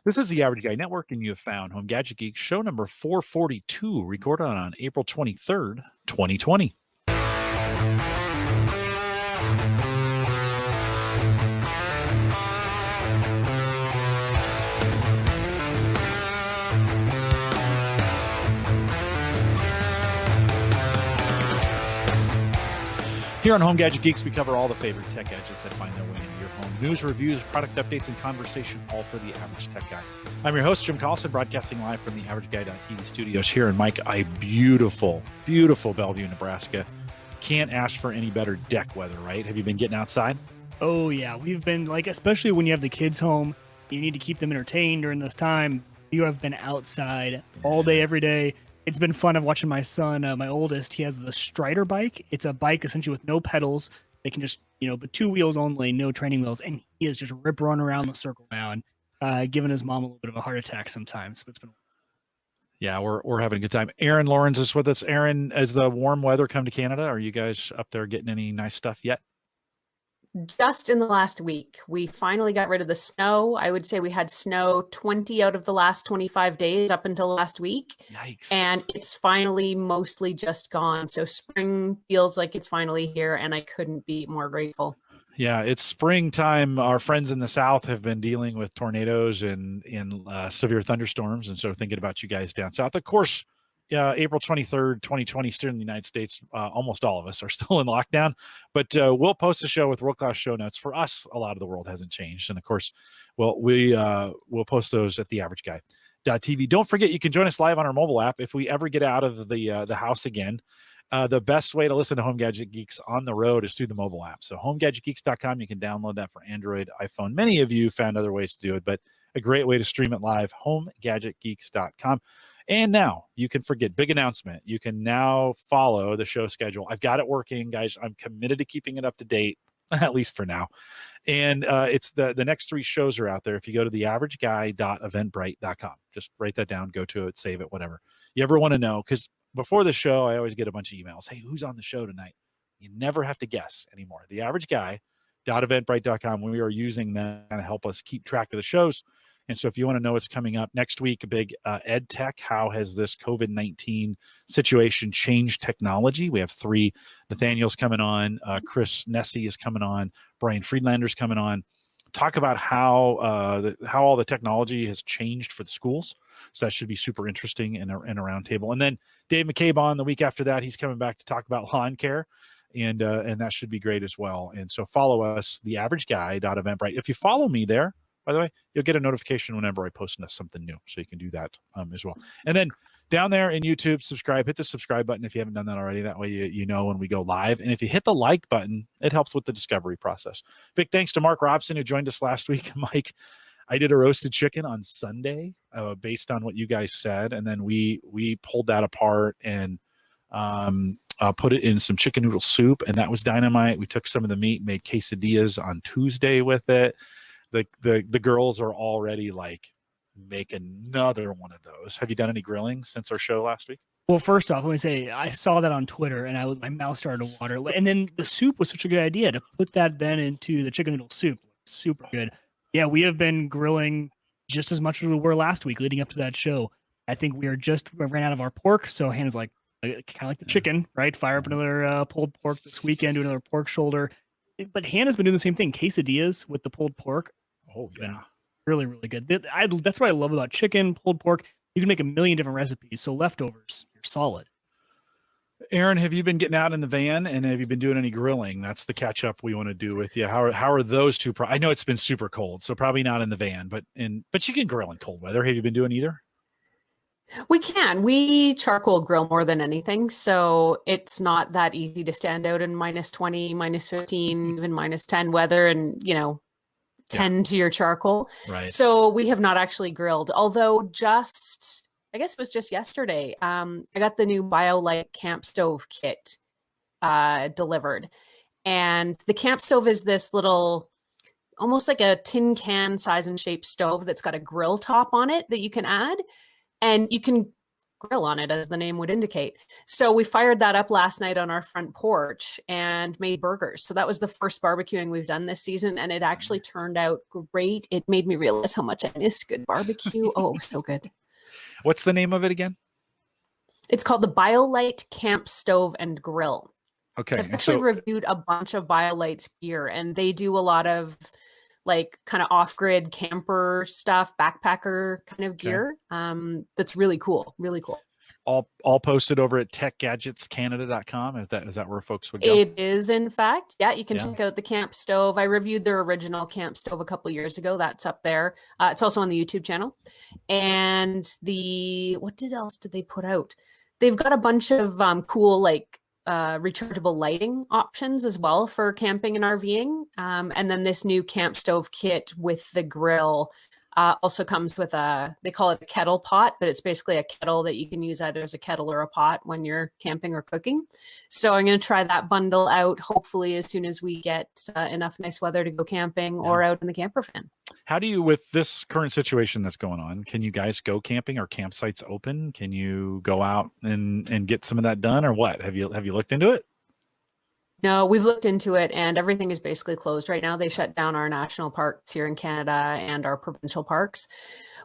This is the Average Guy Network, and you have found Home Gadget Geeks, show number 442, recorded on April 23rd, 2020. Here on Home Gadget Geeks, we cover all the favorite tech gadgets that find their way into your home. News, reviews, product updates, and conversation, all for the average tech guy. I'm your host, Jim Collison, broadcasting live from the AverageGuy.tv studios here in beautiful Bellevue, Nebraska. Can't ask for any better deck weather, right? Have you been getting outside? Oh, yeah. We've been, especially when you have the kids home, you need to keep them entertained during this time. You have been outside all day, every day. It's been fun of watching my son, my oldest. He has the Strider bike. It's a bike essentially with no pedals. They can just, but 2 wheels only, no training wheels. And he is just rip running around the circle now and giving his mom a little bit of a heart attack sometimes. But it's been. Yeah, we're having a good time. Erin Lawrence is with us. Erin, as the warm weather come to Canada, are you guys up there getting any nice stuff yet? Just in the last week, we finally got rid of the snow. I would say we had snow 20 out of the last 25 days up until last week. Yikes. And it's finally mostly just gone. So spring feels like it's finally here, and I couldn't be more grateful. Yeah, it's springtime. Our friends in the South have been dealing with tornadoes and severe thunderstorms, and so thinking about you guys down south. Of course, April 23rd, 2020, still in the United States, almost all of us are still in lockdown, but we'll post a show with world-class show notes. For us, a lot of the world hasn't changed. And of course, we'll post those at theaverageguy.tv. Don't forget, you can join us live on our mobile app. If we ever get out of the house again, the best way to listen to Home Gadget Geeks on the road is through the mobile app. So homegadgetgeeks.com, you can download that for Android, iPhone. Many of you found other ways to do it, but a great way to stream it live, homegadgetgeeks.com. And now you can forget, big announcement. You can now follow the show schedule. I've got it working, guys. I'm committed to keeping it up to date, at least for now. And it's the next 3 shows are out there. If you go to theaverageguy.eventbrite.com, just write that down, go to it, save it, whatever. You ever want to know, because before the show, I always get a bunch of emails. Hey, who's on the show tonight? You never have to guess anymore. Theaverageguy.eventbrite.com. We are using that to help us keep track of the shows. And so if you want to know what's coming up next week, a big ed tech, how has this COVID-19 situation changed technology? We have 3 Nathaniels coming on. Chris Nessie is coming on. Brian Friedlander's coming on. Talk about how all the technology has changed for the schools. So that should be super interesting in a round table. And then Dave McCabe on the week after that. He's coming back to talk about lawn care. And that should be great as well. And so follow us, theaverageguy.eventbrite. If you follow me there, by the way, you'll get a notification whenever I post something new. So you can do that as well. And then down there in YouTube, subscribe. Hit the subscribe button if you haven't done that already. That way you know when we go live. And if you hit the like button, it helps with the discovery process. Big thanks to Mark Robson, who joined us last week. Mike, I did a roasted chicken on Sunday based on what you guys said. And then we pulled that apart and put it in some chicken noodle soup. And that was dynamite. We took some of the meat, made quesadillas on Tuesday with it. The girls are already make another one of those. Have you done any grilling since our show last week? Well, first off, let me say I saw that on Twitter and my mouth started to water. And then the soup was such a good idea to put that then into the chicken noodle soup. Super good. Yeah, we have been grilling just as much as we were last week leading up to that show. I think we ran out of our pork, so Hannah's kind of like the chicken, right? Fire up another pulled pork this weekend, do another pork shoulder. But Hannah's been doing the same thing, quesadillas with the pulled pork. Oh, yeah. Really, really good. That's what I love about chicken, pulled pork. You can make a million different recipes, so leftovers, you're solid. Erin, have you been getting out in the van, and have you been doing any grilling? That's the catch up we want to do with you. How are those two? I know it's been super cold, so probably not in the van, but you can grill in cold weather. Have you been doing either? We can. We charcoal grill more than anything, so it's not that easy to stand out in -20, -15, even -10 weather and, tend to your charcoal. Right. So we have not actually grilled, although I guess it was just yesterday, I got the new BioLite camp stove kit delivered. And the camp stove is this little, almost like a tin can size and shape stove that's got a grill top on it that you can add. And you can grill on it, as the name would indicate. So we fired that up last night on our front porch and made burgers. So that was the first barbecuing we've done this season, and it actually turned out great. It made me realize how much I miss good barbecue. Oh, so good. What's the name of it again? It's called the BioLite Camp Stove and Grill. Okay. I've actually reviewed a bunch of BioLite's gear, and they do a lot of like kind of off-grid camper stuff, backpacker kind of gear. That's really cool. Really cool. All posted over at techgadgetscanada.com. Is that where folks would go? It is, in fact. Yeah, you can check out the camp stove. I reviewed their original camp stove a couple years ago. That's up there. It's also on the YouTube channel. And what else did they put out? They've got a bunch of cool like rechargeable lighting options as well for camping and RVing. And then this new camp stove kit with the grill also comes with they call it a kettle pot, but it's basically a kettle that you can use either as a kettle or a pot when you're camping or cooking. So I'm going to try that bundle out, hopefully as soon as we get enough nice weather to go camping or out in the camper van. How do you, with this current situation that's going on, can you guys go camping? Are campsites open? Can you go out and get some of that done, or what? Have you looked into it? No, we've looked into it, and everything is basically closed right now. They shut down our national parks here in Canada and our provincial parks,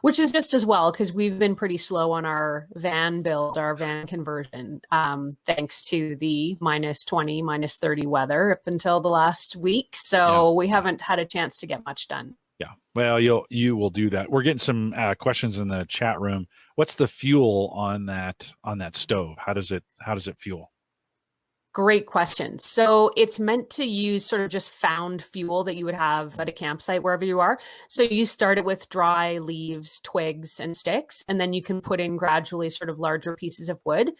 which is just as well because we've been pretty slow on our van build, our van conversion, thanks to the -20, -30 weather up until the last week. So we haven't had a chance to get much done. Yeah. Well, you will do that. We're getting some questions in the chat room. What's the fuel on that stove? How does it fuel? Great question. So it's meant to use sort of just found fuel that you would have at a campsite wherever you are. So you start it with dry leaves, twigs, and sticks, and then you can put in gradually sort of larger pieces of wood.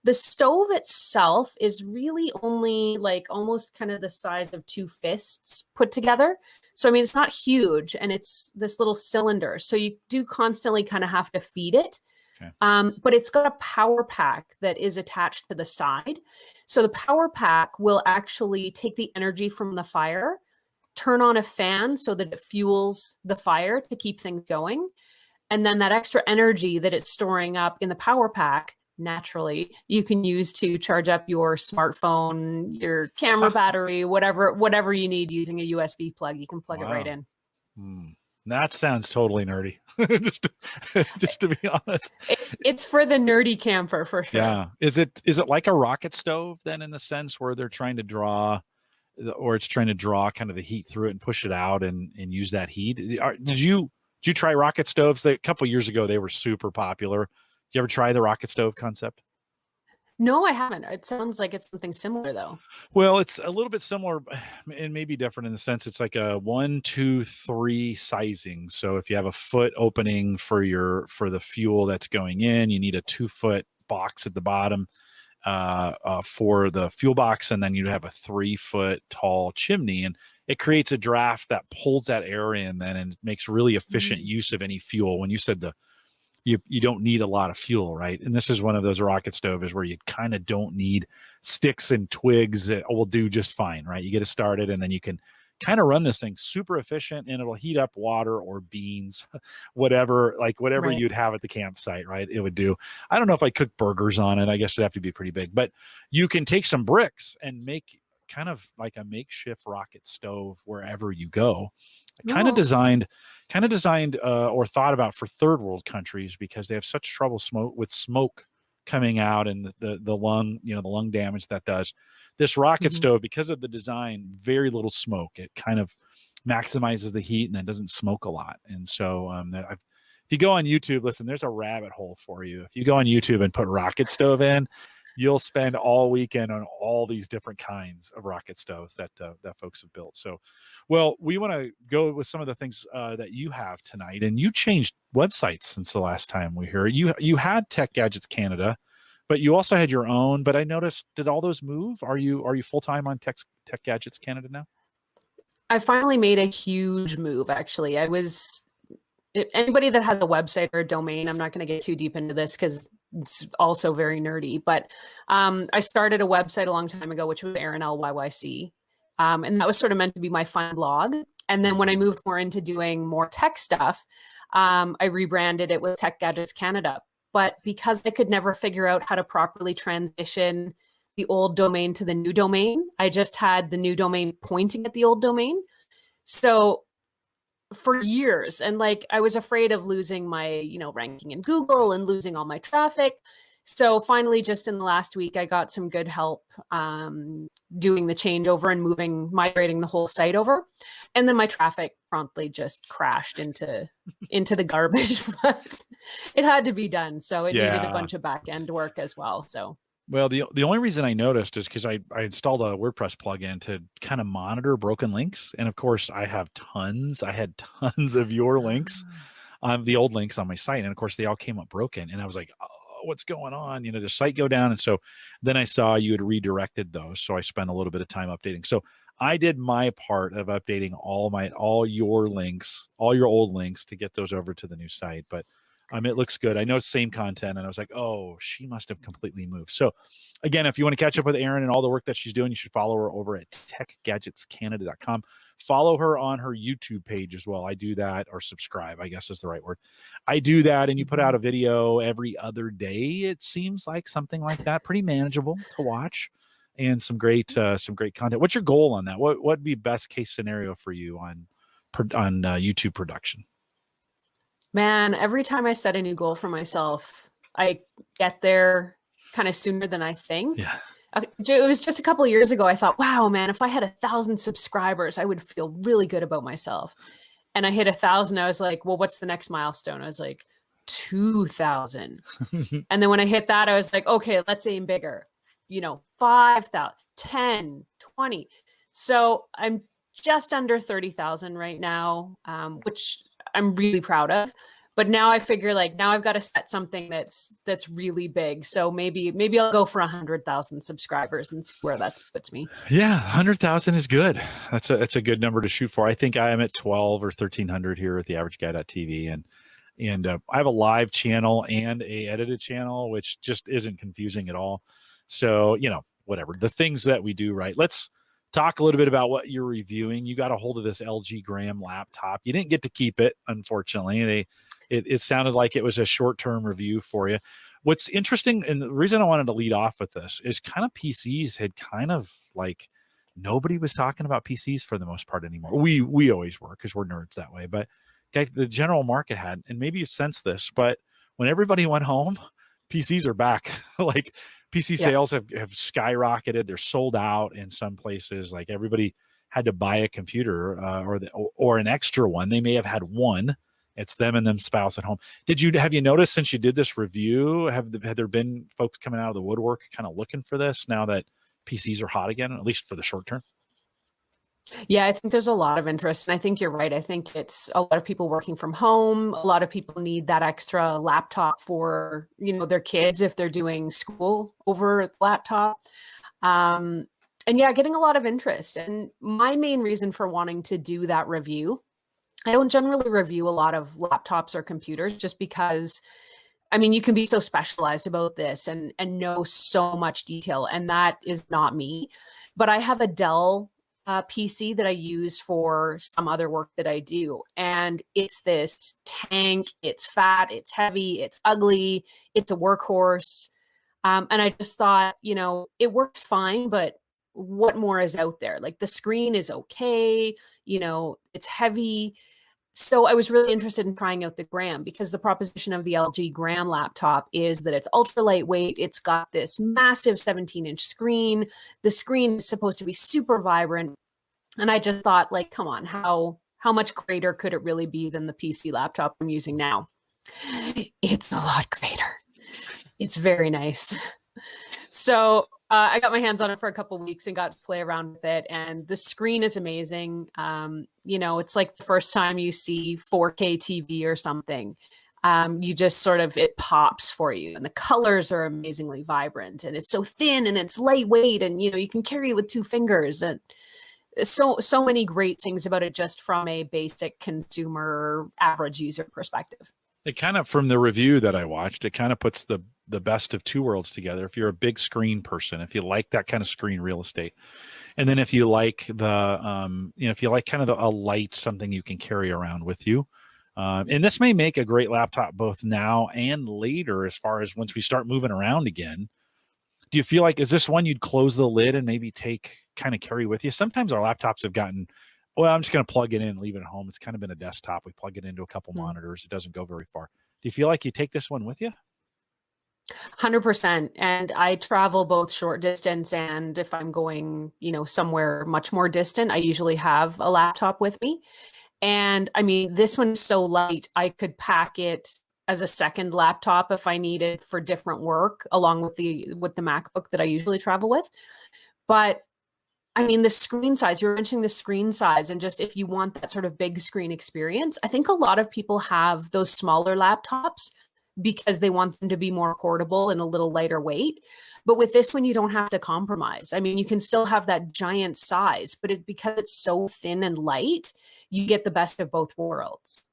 The stove itself is really only like almost kind of the size of 2 fists put together. So, I mean, it's not huge, and it's this little cylinder. So you do constantly kind of have to feed it. Okay. But it's got a power pack that is attached to the side. So the power pack will actually take the energy from the fire, turn on a fan so that it fuels the fire to keep things going. And then that extra energy that it's storing up in the power pack, naturally, you can use to charge up your smartphone, your camera battery, whatever you need using a USB plug. You can plug it right in. That sounds totally nerdy. just to be honest, it's for the nerdy camper for sure. Yeah. Is it like a rocket stove then, in the sense where they're trying to draw, or it's trying to draw kind of the heat through it and push it out and use that heat? Did you try rocket stoves? A couple of years ago, they were super popular. Did you ever try the rocket stove concept? No, I haven't. It sounds like it's something similar, though. Well, it's a little bit similar and maybe different in the sense it's like a 1, 2, 3 sizing. So if you have a foot opening for the fuel that's going in, you need a 2-foot box at the bottom for the fuel box, and then you have a 3-foot tall chimney, and it creates a draft that pulls that air in then and makes really efficient use of any fuel. When you said you don't need a lot of fuel, right? And this is one of those rocket stoves where you kind of don't need sticks and twigs. It will do just fine, right? You get it started, and then you can kind of run this thing super efficient, and it'll heat up water or beans, whatever right. You'd have at the campsite, right? It would do. I don't know if I cook burgers on it. I guess it'd have to be pretty big, but you can take some bricks and make kind of like a makeshift rocket stove wherever you go. Kind of designed or thought about for third world countries, because they have such trouble with smoke coming out and the lung damage that does. This rocket stove, because of the design, very little smoke. It kind of maximizes the heat and then doesn't smoke a lot. And so if you go on YouTube, listen, there's a rabbit hole for you. If you go on YouTube and put rocket stove in, you'll spend all weekend on all these different kinds of rocket stoves that folks have built. So, well, we want to go with some of the things that you have tonight. And you changed websites since the last time we heard. You had Tech Gadgets Canada, but you also had your own. But I noticed, did all those move? Are you full time on Tech Gadgets Canada now? I finally made a huge move. Actually, anybody that has a website or a domain, I'm not going to get too deep into this because it's also very nerdy, but I started a website a long time ago, which was Erin LYYC. And that was sort of meant to be my fun blog. And then when I moved more into doing more tech stuff, I rebranded it with Tech Gadgets Canada. but because I could never figure out how to properly transition the old domain to the new domain, I just had the new domain pointing at the old domain. So for years, and like I was afraid of losing my, ranking in Google and losing all my traffic. So finally, just in the last week, I got some good help doing the changeover and migrating the whole site over. And then my traffic promptly just crashed into the garbage, but it had to be done. So it needed a bunch of back end work as well. So. Well, the only reason I noticed is because I installed a WordPress plugin to kind of monitor broken links. And of course, I had tons of your links, the old links on my site. And of course, they all came up broken. And I was like, oh, what's going on? The site go down. And so then I saw you had redirected those. So I spent a little bit of time updating. So I did my part of updating all your links, all your old links to get those over to the new site. But it looks good. I know it's same content, and I was like, oh, she must have completely moved. So again, if you want to catch up with Erin and all the work that she's doing, you should follow her over at techgadgetscanada.com. Follow her on her YouTube page as well. I do that, or subscribe, I guess is the right word. I do that, and you put out a video every other day. It seems like something like that, pretty manageable to watch, and some great content. What's your goal on that? What would be best case scenario for you on YouTube production? Man, every time I set a new goal for myself, I get there kind of sooner than I think. Yeah. It was just a couple of years ago. I thought, wow, man, if I had 1,000 subscribers, I would feel really good about myself. And I hit 1,000. I was like, well, what's the next milestone? I was like, 2,000. And then when I hit that, I was like, okay, let's aim bigger. 5,000, 10, 20. So I'm just under 30,000 right now, which I'm really proud of. But now I figure now I've got to set something that's really big. So maybe I'll go for 100,000 subscribers and see where that puts me. Yeah, 100,000 is good. That's a good number to shoot for. I think I am at 12 or 1,300 here at the Average Guy.tv, and I have a live channel and a edited channel, which just isn't confusing at all. So whatever the things that we do right. Let's talk a little bit about what you're reviewing. You got a hold of this LG Gram laptop. You didn't get to keep it, unfortunately. It sounded like it was a short-term review for you. What's interesting, and the reason I wanted to lead off with this, is kind of PCs had kind of nobody was talking about PCs for the most part anymore. We always were because we're nerds that way, but the general market had, and maybe you sense this, but when everybody went home, PCs are back. PC sales have skyrocketed. They're sold out in some places. Everybody had to buy a computer or an extra one. They may have had one. It's them and them spouse at home. Have you noticed since you did this review, had there been folks coming out of the woodwork kind of looking for this now that PCs are hot again, at least for the short term? Yeah, I think there's a lot of interest, and I think you're right. I think it's a lot of people working from home. A lot of people need that extra laptop for, their kids if they're doing school over the laptop. And yeah, getting a lot of interest. And my main reason for wanting to do that review, I don't generally review a lot of laptops or computers just because, you can be so specialized about this and know so much detail, and that is not me. But I have a Dell PC that I use for some other work that I do. And it's this tank, it's fat, it's heavy, it's ugly, it's a workhorse. And I just thought, it works fine, but what more is out there? The screen is okay, it's heavy. So I was really interested in trying out the Gram, because the proposition of the LG Gram laptop is that it's ultra lightweight. It's got this massive 17-inch screen. The screen is supposed to be super vibrant. And I just thought, come on, how much greater could it really be than the PC laptop I'm using now? It's a lot greater. It's very nice. So I got my hands on it for a couple of weeks and got to play around with it. And the screen is amazing. It's like the first time you see 4K TV or something. You just it pops for you. And the colors are amazingly vibrant. And it's so thin and it's lightweight. And, you can carry it with 2 fingers. And so many great things about it just from a basic consumer average user perspective. It kind of, from the review that I watched, it kind of puts the best of 2 worlds together. If you're a big screen person, if you like that kind of screen real estate, and then if you like if you like kind of a light, something you can carry around with you, And this may make a great laptop both now and later, as far as once we start moving around again. Do you feel like, is this one you'd close the lid and maybe kind of carry with you? Sometimes our laptops have gotten, well, I'm just going to plug it in and leave it at home. It's kind of been a desktop. We plug it into a couple monitors. It doesn't go very far. Do you feel like you take this one with you? 100%. And I travel both short distance, and if I'm going, somewhere much more distant, I usually have a laptop with me. And I mean, this one is so light, I could pack it as a second laptop if I needed for different work, along with the MacBook that I usually travel with. But I mean, the screen size, you're mentioning the screen size, and just if you want that sort of big screen experience, I think a lot of people have those smaller laptops because they want them to be more portable and a little lighter weight. But with this one, you don't have to compromise. I mean, you can still have that giant size, but because it's so thin and light, you get the best of both worlds.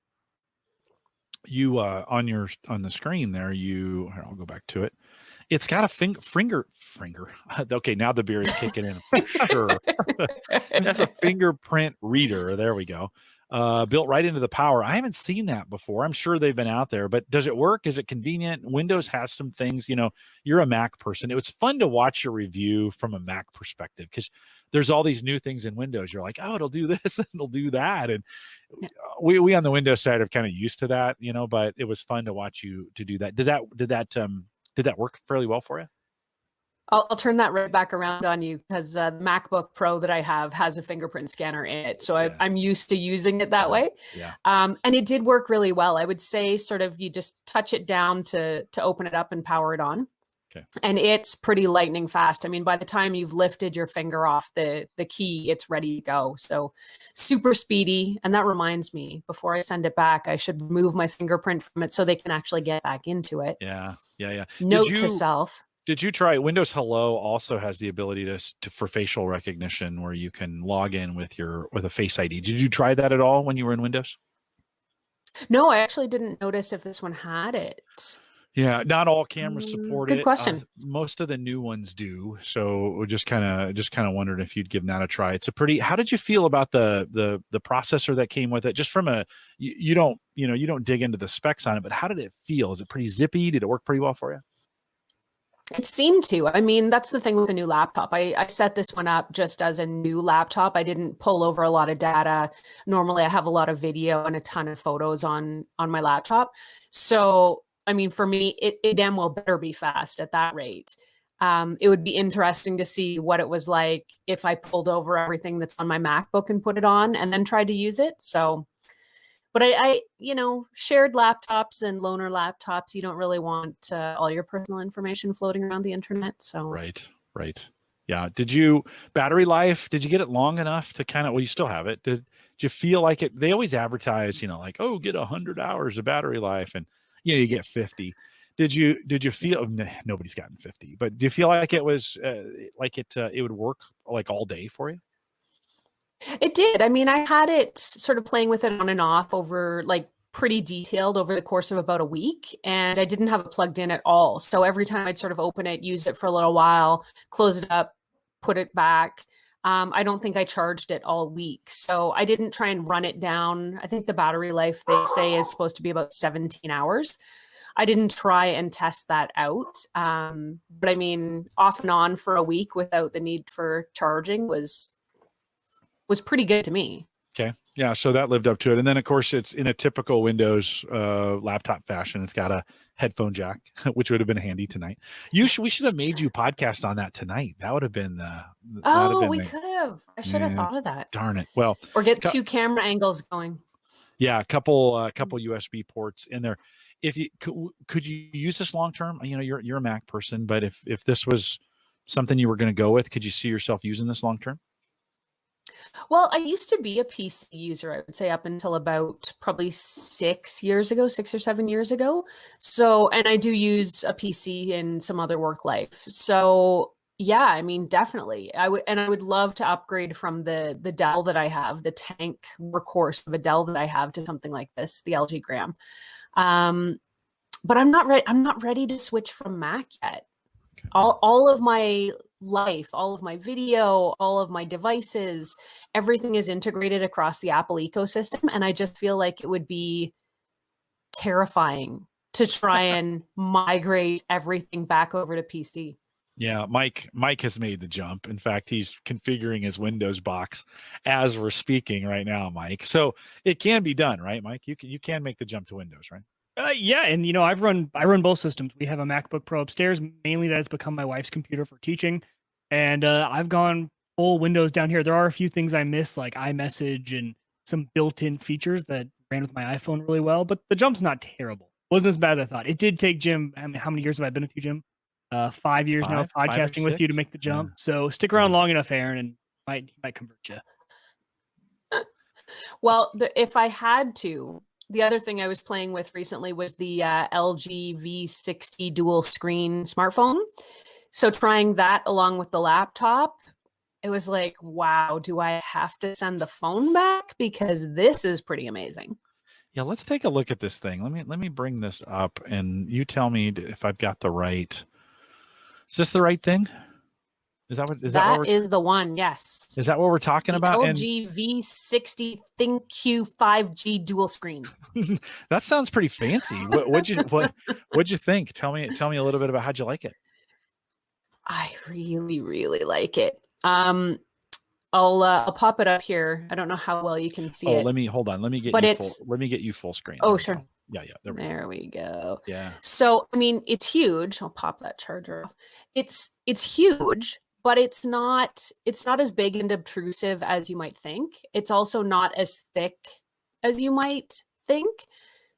You on the screen there, here, I'll go back to it. It's got a finger. Okay, now the beer is kicking in for sure. That's a fingerprint reader. There we go. Built right into the power. I haven't seen that before. I'm sure they've been out there, but does it work? Is it convenient? Windows has some things, you're a Mac person. It was fun to watch your review from a Mac perspective, because there's all these new things in Windows. You're like, oh, it'll do this and it'll do that. And we on the Windows side are kind of used to that, but it was fun to watch you to do that. Did that work fairly well for you? I'll turn that right back around on you, because the MacBook Pro that I have has a fingerprint scanner in it. So I'm used to using it that way. Yeah. And it did work really well. I would say sort of you just touch it down to open it up and power it on. Okay. And it's pretty lightning fast. I mean, by the time you've lifted your finger off the key, it's ready to go. So super speedy. And that reminds me, before I send it back, I should remove my fingerprint from it so they can actually get back into it. Yeah. Note to self. Did you try Windows Hello? Also has the ability to for facial recognition, where you can log in with a Face ID. Did you try that at all when you were in Windows? No, I actually didn't notice if this one had it. Yeah, not all cameras support it. Good question. Most of the new ones do. So we just kind of wondered if you'd given that a try. It's a pretty. How did you feel about the processor that came with it? Just from you don't dig into the specs on it, but how did it feel? Is it pretty zippy? Did it work pretty well for you? It seemed to. I mean, that's the thing with a new laptop. I set this one up just as a new laptop. I didn't pull over a lot of data. Normally, I have a lot of video and a ton of photos on my laptop. So, I mean, for me, it damn well better be fast at that rate. It would be interesting to see what it was like if I pulled over everything that's on my MacBook and put it on and then tried to use it. So, but I shared laptops and loaner laptops, you don't really want all your personal information floating around the internet. So right. Yeah. Battery life, did you get it long enough to well, you still have it. Did you feel like it? They always advertise, like, oh, get 100 hours of battery life, and you get 50. Did you feel, nobody's gotten 50, but do you feel like it was it would work like all day for you? It did. I mean, I had it sort of playing with it on and off over pretty detailed over the course of about a week, and I didn't have it plugged in at all. So every time I'd sort of open it, use it for a little while, close it up, put it back. I don't think I charged it all week. So I didn't try and run it down. I think the battery life, they say, is supposed to be about 17 hours. I didn't try and test that out. But I mean, off and on for a week without the need for charging was pretty good to me. Okay. Yeah. So that lived up to it. And then of course it's in a typical Windows laptop fashion. It's got a headphone jack, which would have been handy tonight. We should have made you podcast on that tonight. That would have been we could have. I should have thought of that. Darn it. Well, or get two camera angles going. Yeah. A couple USB ports in there. If you could you use this long term? You're a Mac person, but if this was something you were going to go with, could you see yourself using this long term? Well, I used to be a PC user, I would say, up until about probably 6 or 7 years ago. So, and I do use a PC in some other work life. So yeah, I mean, definitely. I would love to upgrade from the Dell that I have, the tank workhorse of a Dell that I have, to something like this, the LG Gram. But I'm not ready to switch from Mac yet. Okay. All of my life, all of my video, all of my devices, everything is integrated across the Apple ecosystem. And I just feel like it would be terrifying to try and migrate everything back over to PC. Yeah, Mike has made the jump. In fact, he's configuring his Windows box as we're speaking right now, Mike. So it can be done, right, Mike? You can make the jump to Windows, right? Yeah, and I run both systems. We have a MacBook Pro upstairs. Mainly, that has become my wife's computer for teaching, and I've gone full Windows down here. There are a few things I miss, like iMessage and some built-in features that ran with my iPhone really well. But the jump's not terrible. It wasn't as bad as I thought. It did take Jim. I mean, how many years have I been with you, Jim? 5 years now, podcasting with you to make the jump. So stick around long enough, Erin, and he might convert you. Well, if I had to, the other thing I was playing with recently was the LG V60 dual screen smartphone. So trying that along with the laptop, it was like, wow, do I have to send the phone back? Because this is pretty amazing. Yeah, let's take a look at this thing. Let me bring this up, and you tell me if I've got the right. Is this the right thing? Is that what is the one? Yes. Is that what we're talking about? LG V60 ThinQ 5G dual screen. That sounds pretty fancy. What'd you think? Tell me a little bit about how'd you like it. I really, really like it. I'll pop it up here. I don't know how well you can see it. Let me get you full screen. Oh, sure. Yeah. There we go. Yeah. So, I mean, it's huge. I'll pop that charger off. It's huge, but it's not as big and obtrusive as you might think. It's also not as thick as you might think.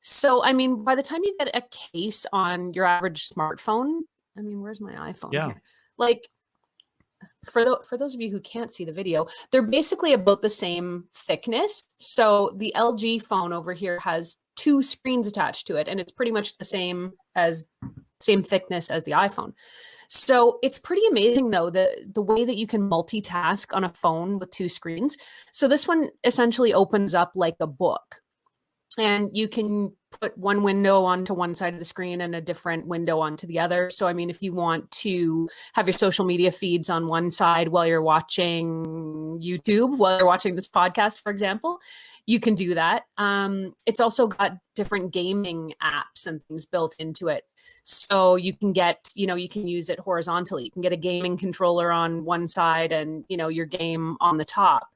So, I mean, by the time you get a case on your average smartphone, I mean, where's my iPhone here? Like, for those of you who can't see the video, they're basically about the same thickness. So the LG phone over here has 2 screens attached to it, and it's pretty much the same thickness as the iPhone. So it's pretty amazing, though, the way that you can multitask on a phone with 2 screens. So this one essentially opens up like a book, and you can put one window onto one side of the screen and a different window onto the other. So, I mean, if you want to have your social media feeds on one side while you're watching YouTube, while you're watching this podcast, for example, you can do that. It's also got different gaming apps and things built into it. So you can you can use it horizontally. You can get a gaming controller on one side and, your game on the top.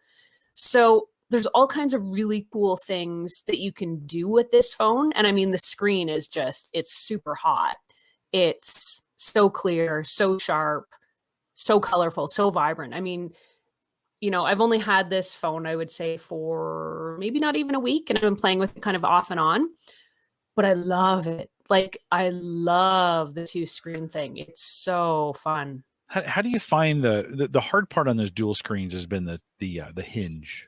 So there's all kinds of really cool things that you can do with this phone. And I mean, the screen is it's super hot. It's so clear, so sharp, so colorful, so vibrant. I mean, I've only had this phone, I would say, for maybe not even a week, and I've been playing with it kind of off and on, but I love it. Like, I love the 2 screen thing. It's so fun. How do you find the hard part on those dual screens has been the hinge?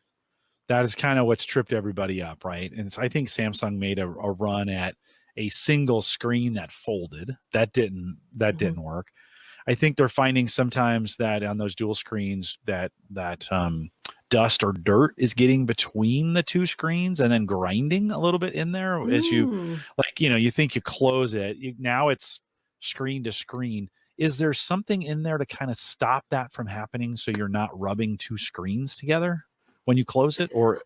That is kind of what's tripped everybody up, right? And I think Samsung made a run at a single screen that folded. That didn't work. I think they're finding sometimes that on those dual screens that dust or dirt is getting between the 2 screens and then grinding a little bit in there as you think you close it. Now it's screen to screen. Is there something in there to kind of stop that from happening so you're not rubbing 2 screens together when you close it? Or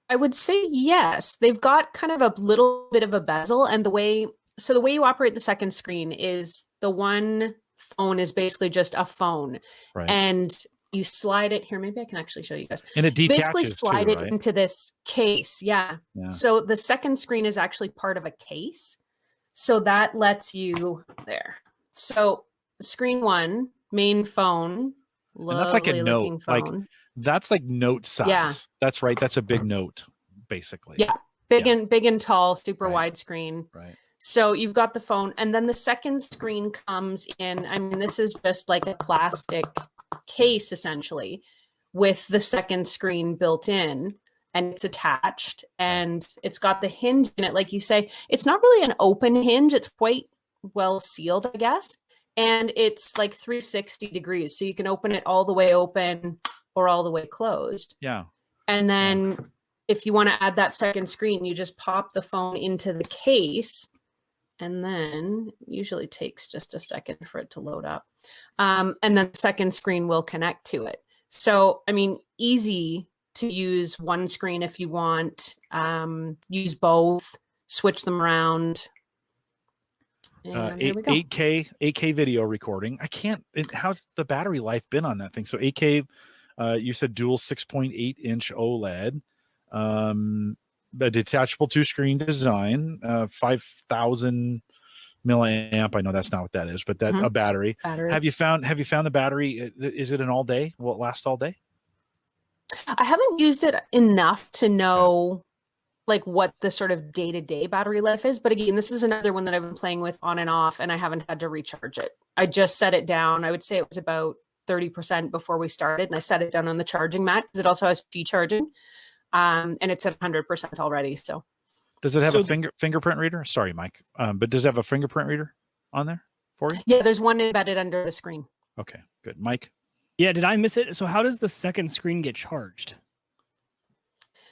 I would say yes. They've got kind of a little bit of a bezel, and the way you operate the second screen is the one phone is basically just a phone, right? And you slide it here. Maybe I can actually show you guys. And it detaches basically slide too, it into this case. Yeah. So the second screen is actually part of a case. So that lets you there. So screen 1, main phone. And that's like a note. That's like note size. Yeah. That's right. That's a big note, basically. Yeah. Big and tall, super wide screen. Right. So you've got the phone, and then the second screen comes in. I mean, this is just like a plastic case, essentially, with the second screen built in, and it's attached, and it's got the hinge in it. Like you say, it's not really an open hinge. It's quite well sealed, I guess. And it's like 360 degrees. So you can open it all the way open or all the way closed. Yeah. And then if you want to add that second screen, you just pop the phone into the case, and then it usually takes just a second for it to load up. And then the second screen will connect to it. So, I mean, easy to use one screen if you want, use both. switch them around. And there we go. 8K video recording. How's the battery life been on that thing? So 8K, you said dual 6.8 inch OLED, a detachable 2-screen design, 5,000 milliamp. I know that's not what that is, but that a battery. Have you found the battery? Is it an all day? Will it last all day? I haven't used it enough to know like what the sort of day-to-day battery life is. But again, this is another one that I've been playing with on and off, and I haven't had to recharge it. I just set it down. I would say it was about 30% before we started, and I set it down on the charging mat because it also has Qi charging, and it's at 100% already. So does it have a fingerprint reader? Sorry, Mike, but does it have a fingerprint reader on there for you? Yeah, there's one embedded under the screen. Okay, good. Mike? Yeah, did I miss it? So how does the second screen get charged?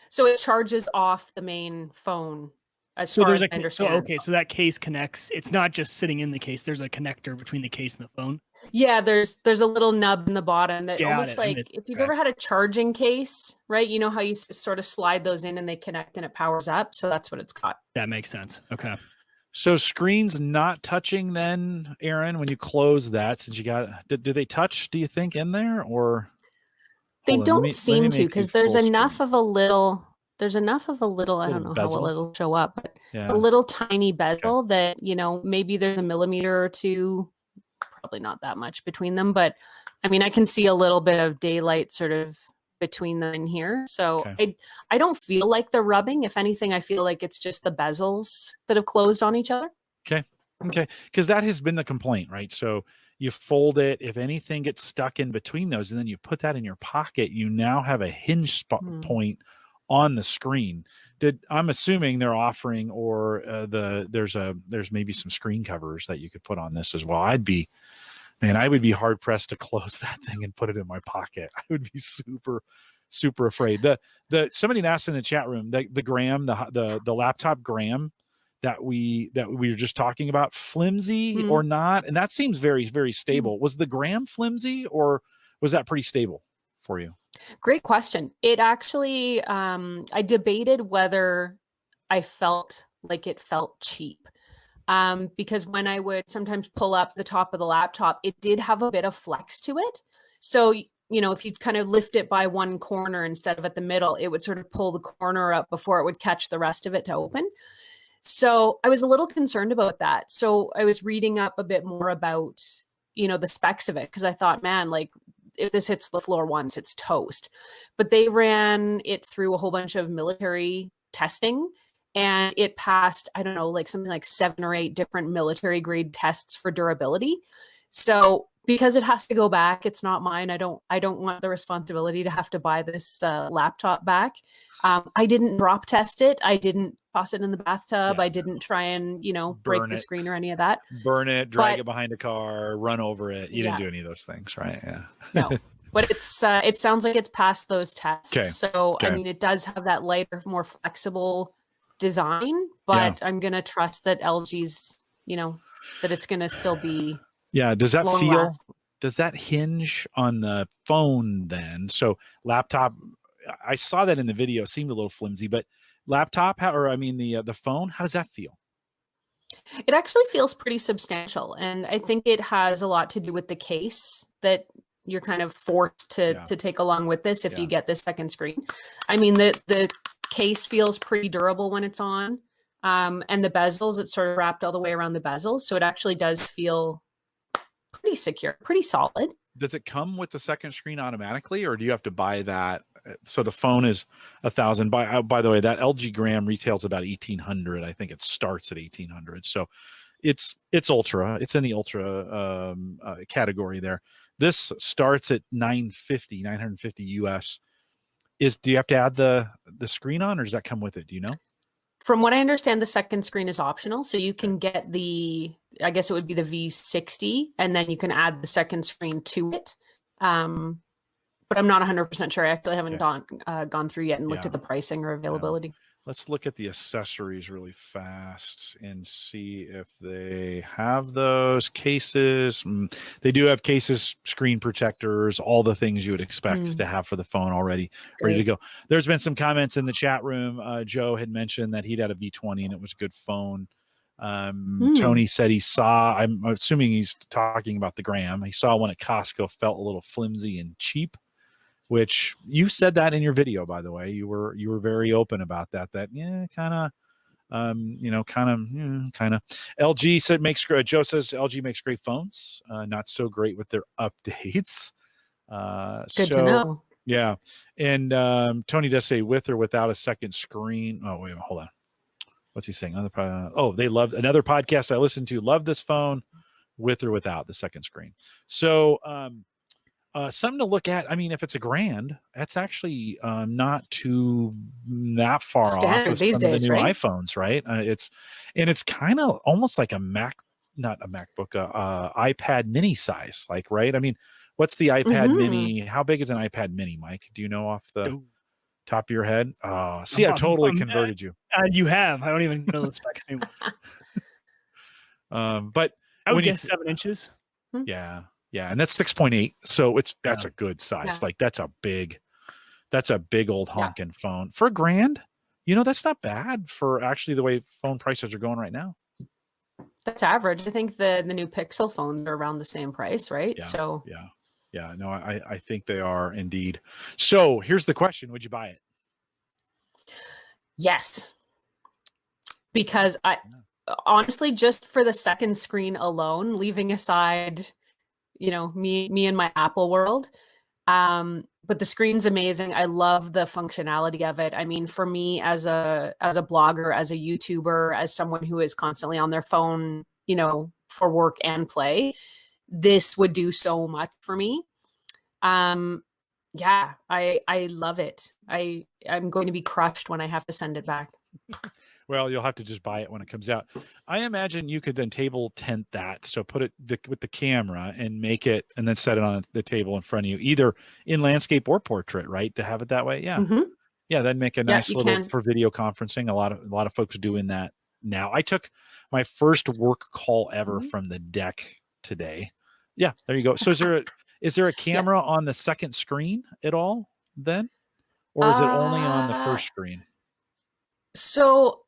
So it charges off the main phone, as far as I understand. So that case connects. It's not just sitting in the case. There's a connector between the case and the phone. Yeah, there's a little nub in the bottom that almost like if you've ever had a charging case, right? You know how you sort of slide those in and they connect and it powers up. So that's what it's got. That makes sense. Okay. So screens not touching then, Erin, when you close that, since you got, do they touch, do you think, in there, or? They don't seem to, because there's enough of a little, I don't know how well it'll show up, but a little tiny bezel that, you know, maybe there's a millimeter or two, probably not that much between them, but I mean, I can see a little bit of daylight sort of between them in here. So I don't feel like they're rubbing. If anything, I feel like it's just the bezels that have closed on each other. Okay. Because that has been the complaint, right? So you fold it, if anything gets stuck in between those, and then you put that in your pocket, you now have a hinge point on the screen. I'm assuming they're offering, or there's maybe some screen covers that you could put on this as well. I would be hard pressed to close that thing and put it in my pocket. I would be super afraid. Somebody asked in the chat room, the gram, the laptop gram that we were just talking about, flimsy or not? And that seems very, very stable. Was the gram flimsy, or was that pretty stable for you? Great question. It actually, I debated whether I felt like it felt cheap. Because when I would sometimes pull up the top of the laptop, it did have a bit of flex to it. So, you know, if you kind of lift it by one corner instead of at the middle, it would sort of pull the corner up before it would catch the rest of it to open. So I was a little concerned about that. So I was reading up a bit more about, you know, the specs of it, because I thought, man, like if this hits the floor once, it's toast. But they ran it through a whole bunch of military testing, and it passed, I don't know, like something like 7 or 8 different military grade tests for durability. So because it has to go back, it's not mine. I don't want the responsibility to have to buy this laptop back. I didn't drop test it. I didn't toss it in the bathtub. I didn't try and, you know, break the screen or any of that. Burn it, drag it behind a car, run over it. You didn't do any of those things, right? Yeah. No, but it sounds like it's passed those tests. Okay. So, I mean, it does have that lighter, more flexible design, but I'm going to trust that LG's, you know, that it's going to still be. Yeah. Does that hinge on the phone then? So laptop, I saw that in the video, seemed a little flimsy, but laptop, the phone, how does that feel? It actually feels pretty substantial. And I think it has a lot to do with the case that you're kind of forced to take along with this if you get the second screen. I mean, the case feels pretty durable when it's on. And the bezels, it's sort of wrapped all the way around the bezels. So it actually does feel pretty secure, pretty solid. Does it come with the second screen automatically, or do you have to buy that? So the phone is $1,000. By the way, that LG gram retails about $1,800. I think it starts at $1,800. So it's ultra. It's in the ultra category there. This starts at $950 US. Do you have to add the screen on, or does that come with it? Do you know? From what I understand, the second screen is optional. So you can get I guess it would be the V60, and then you can add the second screen to it. But I'm not 100% sure. I actually haven't gone through yet and looked at the pricing or availability. Let's look at the accessories really fast and see if they have those cases. They do have cases, screen protectors, all the things you would expect to have for the phone already ready to go. There's been some comments in the chat room. Joe had mentioned that he'd had a V20 and it was a good phone. Tony said he saw, I'm assuming he's talking about the Gram. He saw one at Costco, felt a little flimsy and cheap. Which you said that in your video, by the way. You were very open about that. Kind of. LG said Joe says LG makes great phones. Not so great with their updates. Good to know. Yeah, and Tony does say with or without a second screen. Oh wait, hold on. What's he saying? They loved another podcast I listened to. Love this phone with or without the second screen. So. Something to look at. I mean, if it's $1,000, that's actually not too that far off of these some days, of the new right? iPhones, right? It's kind of almost like a not a MacBook, iPad mini size, like, right? I mean, what's the iPad mini? How big is an iPad mini, Mike? Do you know off the top of your head? See, I totally converted you. You have. I don't even know the specs anymore. But I would guess 7 inches. Yeah. Yeah, and that's 6.8, so that's a good size. Yeah. Like that's a big old honking phone for $1,000. That's not bad for actually the way phone prices are going right now. That's average. I think the new Pixel phones are around the same price, right? Yeah, So yeah. No, I think they are indeed. So here's the question: would you buy it? Yes, because I honestly, just for the second screen alone, leaving aside. Me and my Apple world. But the screen's amazing. I love the functionality of it. I mean, for me as a blogger, as a YouTuber, as someone who is constantly on their phone, for work and play, this would do so much for me. I love it. I'm going to be crushed when I have to send it back. Well, you'll have to just buy it when it comes out. I imagine you could then table tent that. So put it with the camera and make it, and then set it on the table in front of you, either in landscape or portrait, right? To have it that way. Yeah. Yeah. That'd make a nice little for video conferencing. A lot of folks doing that now. I took my first work call ever from the deck today. Yeah. There you go. So is there a camera on the second screen at all then? Or is it only on the first screen? So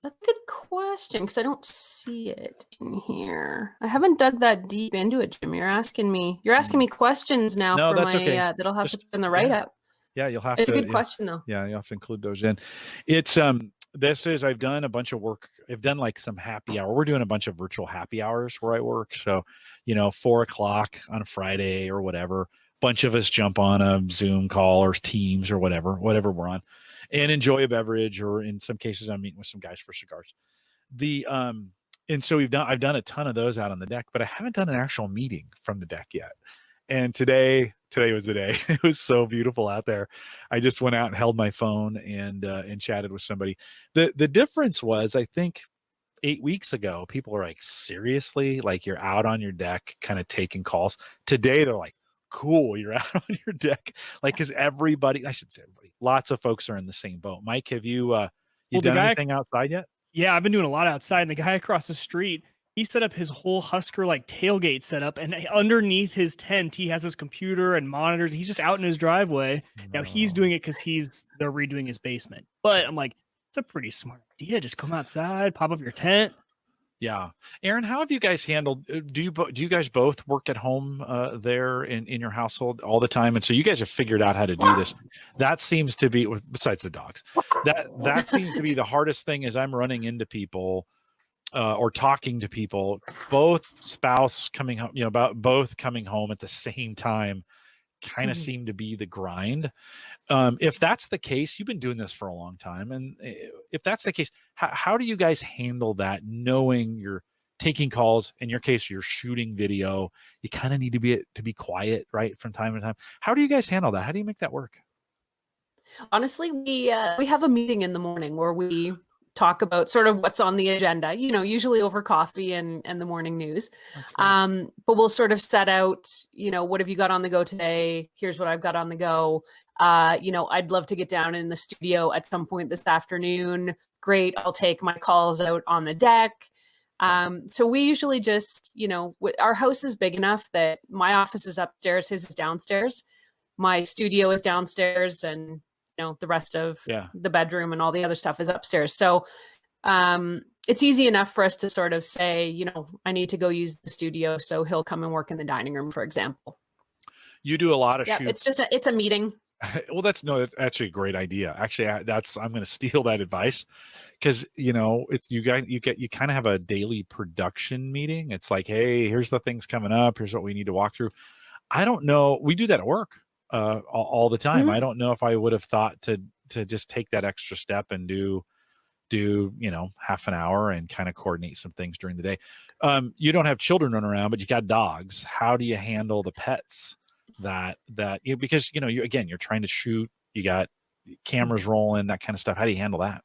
that's a good question because I don't see it in here. I haven't dug that deep into it, Jim. You're asking me questions now for my that I'll have to put in the write-up. Yeah, you'll have to. It's a good question though. Yeah, you'll have to include those in. It's I've done a bunch of work. I've done like some happy hour. We're doing a bunch of virtual happy hours where I work. So, 4:00 on a Friday or whatever. Bunch of us jump on a Zoom call or Teams or whatever we're on, and enjoy a beverage, or in some cases I'm meeting with some guys for cigars. And so I've done a ton of those out on the deck, but I haven't done an actual meeting from the deck yet. And today was the day. It was so beautiful out there. I just went out and held my phone and chatted with somebody. The difference was, I think 8 weeks ago, people were like, seriously, like you're out on your deck kind of taking calls. Today they're like, cool, you're out on your deck. Like, because everybody, I should say everybody, lots of folks are in the same boat. Mike, have you done anything outside yet? Yeah, I've been doing a lot outside. And the guy across the street, he set up his whole Husker tailgate setup, and underneath his tent, he has his computer and monitors. He's just out in his driveway. Now he's doing it because they're redoing his basement. But I'm like, it's a pretty smart idea. Just come outside, pop up your tent. Yeah. Erin, how have you guys handled, do you guys both work at home there in your household all the time? And so you guys have figured out how to do this. That seems to be, besides the dogs, that seems to be the hardest thing, is I'm running into people or talking to people, both spouse coming home, about both coming home at the same time, kind of seem to be the grind. If that's the case, you've been doing this for a long time. And if that's the case, how do you guys handle that, knowing you're taking calls? In your case, you're shooting video. You kind of need to be quiet, right, from time to time. How do you guys handle that? How do you make that work? Honestly, we have a meeting in the morning where we talk about sort of what's on the agenda, you know, usually over coffee and the morning news. But we'll sort of set out, you know, what have you got on the go today? Here's what I've got on the go. You know, I'd love to get down in the studio at some point this afternoon. Great. I'll take my calls out on the deck. So we usually just, you know, our house is big enough that my office is upstairs, his is downstairs. My studio is downstairs, and, you know, the rest of the bedroom and all the other stuff is upstairs. So it's easy enough for us to sort of say, you know, I need to go use the studio, so he'll come and work in the dining room, for example. You do a lot of shoots. It's just it's a meeting. Well, that's actually a great idea. Actually, I'm going to steal that advice, because, you know, it's you kind of have a daily production meeting. It's like, hey, here's the things coming up. Here's what we need to walk through. I don't know. We do that at work all the time. I don't know if I would have thought to just take that extra step and do, you know, half an hour and kind of coordinate some things during the day. You don't have children running around, but you got dogs. How do you handle the pets that you know, because, you know, you're trying to shoot, you got cameras rolling, that kind of stuff. How do you handle that?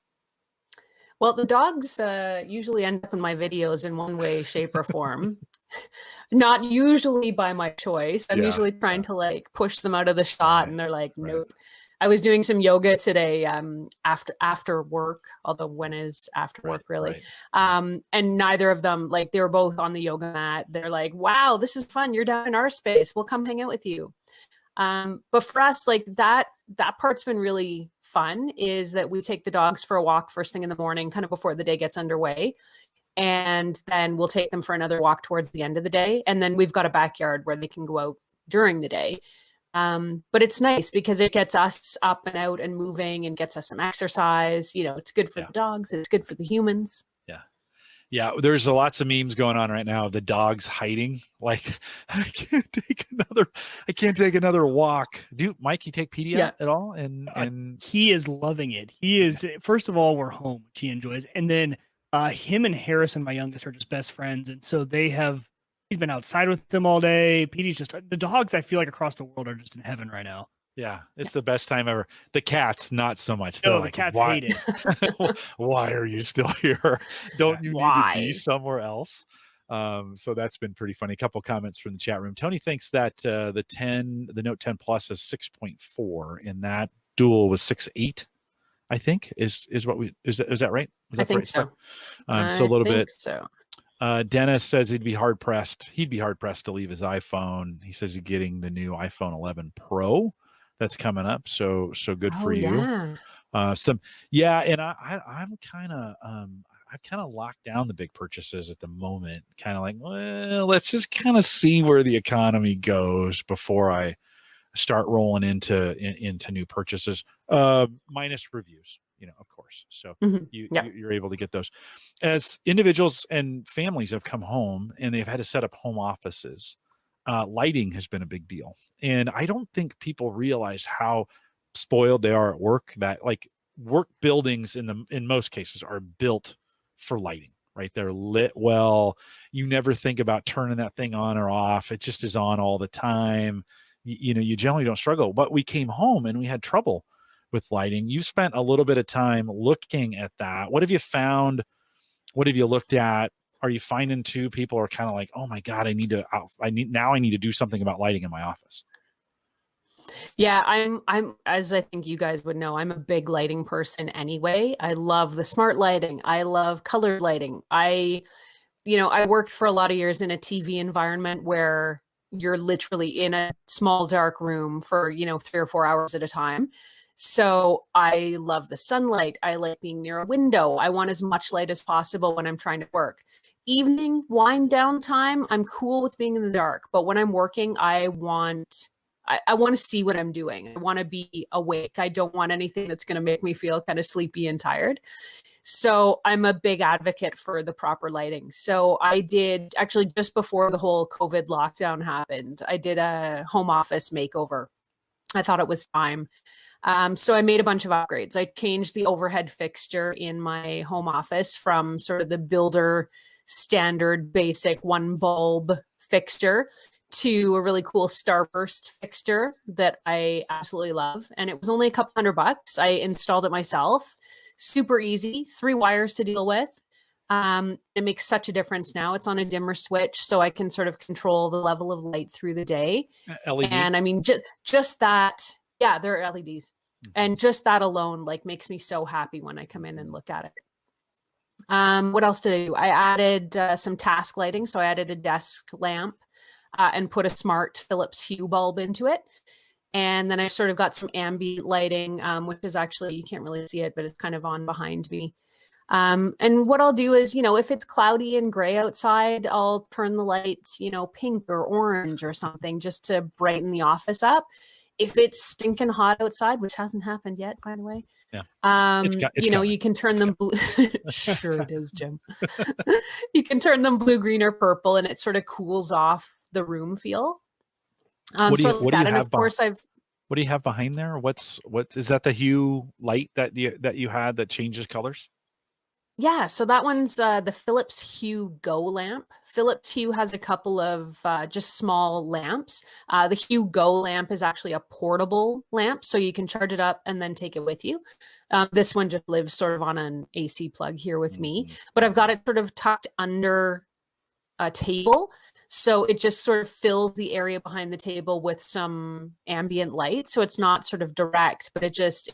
Well, the dogs usually end up in my videos in one way, shape, or form. Not usually by my choice. I'm usually trying to like push them out of the shot, and they're like, nope. I was doing some yoga today after work, although when is after work really? And neither of them, like, they were both on the yoga mat. They're like, wow, this is fun. You're down in our space. We'll come hang out with you. But for us, like, that part's been really fun, is that we take the dogs for a walk first thing in the morning, kind of before the day gets underway. And then we'll take them for another walk towards the end of the day. And then we've got a backyard where they can go out during the day. But it's nice because it gets us up and out and moving and gets us some exercise. You know, it's good for the dogs. It's good for the humans. Yeah. There's lots of memes going on right now of the dogs hiding. Like, I can't take another walk. Mike, you take Petey out at all? And he is loving it. He is, first of all, we're home, which he enjoys. And then him and Harrison, my youngest, are just best friends. And so he's been outside with them all day. Petey's the dogs, I feel like, across the world are just in heaven right now. Yeah, it's the best time ever. The cats, not so much. No, the cats hate it. Why are you still here? Don't you need to be somewhere else? So that's been pretty funny. A couple comments from the chat room. Tony thinks that the Note 10 Plus is 6.4, and that Duel was 6.8. I think is that right? Is that I think right? so. So a little bit. So. Dennis says he'd be hard pressed to leave his iPhone. He says he's getting the new iPhone 11 Pro that's coming up. So good for you. And I'm kind of I've kind of locked down the big purchases at the moment. Kind of like, well, let's just kind of see where the economy goes before I start rolling into new purchases. Minus reviews, you know, of course. So you're able to get those. As individuals and families have come home and they've had to set up home offices, lighting has been a big deal. And I don't think people realize how spoiled they are at work, that like work buildings in most cases are built for lighting, right? They're lit well. You never think about turning that thing on or off. It just is on all the time. You know, you generally don't struggle. But we came home and we had trouble with lighting. You spent a little bit of time looking at that. What have you found? What have you looked at? Are you finding too people are kind of like, oh my God, I need to do something about lighting in my office? Yeah, I'm as I think you guys would know, I'm a big lighting person anyway. I love the smart lighting. I love colored lighting. I worked for a lot of years in a TV environment where you're literally in a small dark room for, 3 or 4 hours at a time. So I love the sunlight. I like being near a window. I want as much light as possible when I'm trying to work. Evening, wind down time, I'm cool with being in the dark. But when I'm working, I want to see what I'm doing. I want to be awake. I don't want anything that's going to make me feel kind of sleepy and tired. So I'm a big advocate for the proper lighting. So I did, actually just before the whole COVID lockdown happened, I did a home office makeover. I thought it was time. So I made a bunch of upgrades. I changed the overhead fixture in my home office from sort of the builder standard basic one bulb fixture to a really cool starburst fixture that I absolutely love. And it was only a couple $100. I installed it myself. super easy, 3 wires to deal with. It makes such a difference now. It's on a dimmer switch, so I can sort of control the level of light through the day. LED. And I mean, just that, yeah, they're LEDs. And just that alone, like, makes me so happy when I come in and look at it. What else did I do? I added some task lighting. So I added a desk lamp and put a smart Philips Hue bulb into it. And then I've sort of got some ambient lighting, which is actually, you can't really see it, but it's kind of on behind me. And what I'll do is, you know, if it's cloudy and gray outside, I'll turn the lights, you know, pink or orange or something, just to brighten the office up. If it's stinking hot outside, which hasn't happened yet, by the way, yeah, it's you know, coming. You can turn them blue. Sure it is, Jim. You can turn them blue, green, or purple, and it sort of cools off the room feel. What do you have behind there? What is that? The Hue light that you had that changes colors? Yeah, so that one's the Philips Hue Go Lamp. Philips Hue has a couple of just small lamps. The Hue Go Lamp is actually a portable lamp, so you can charge it up and then take it with you. This one just lives sort of on an AC plug here with me, but I've got it sort of tucked under a table, so it just sort of fills the area behind the table with some ambient light. So it's not sort of direct, but it just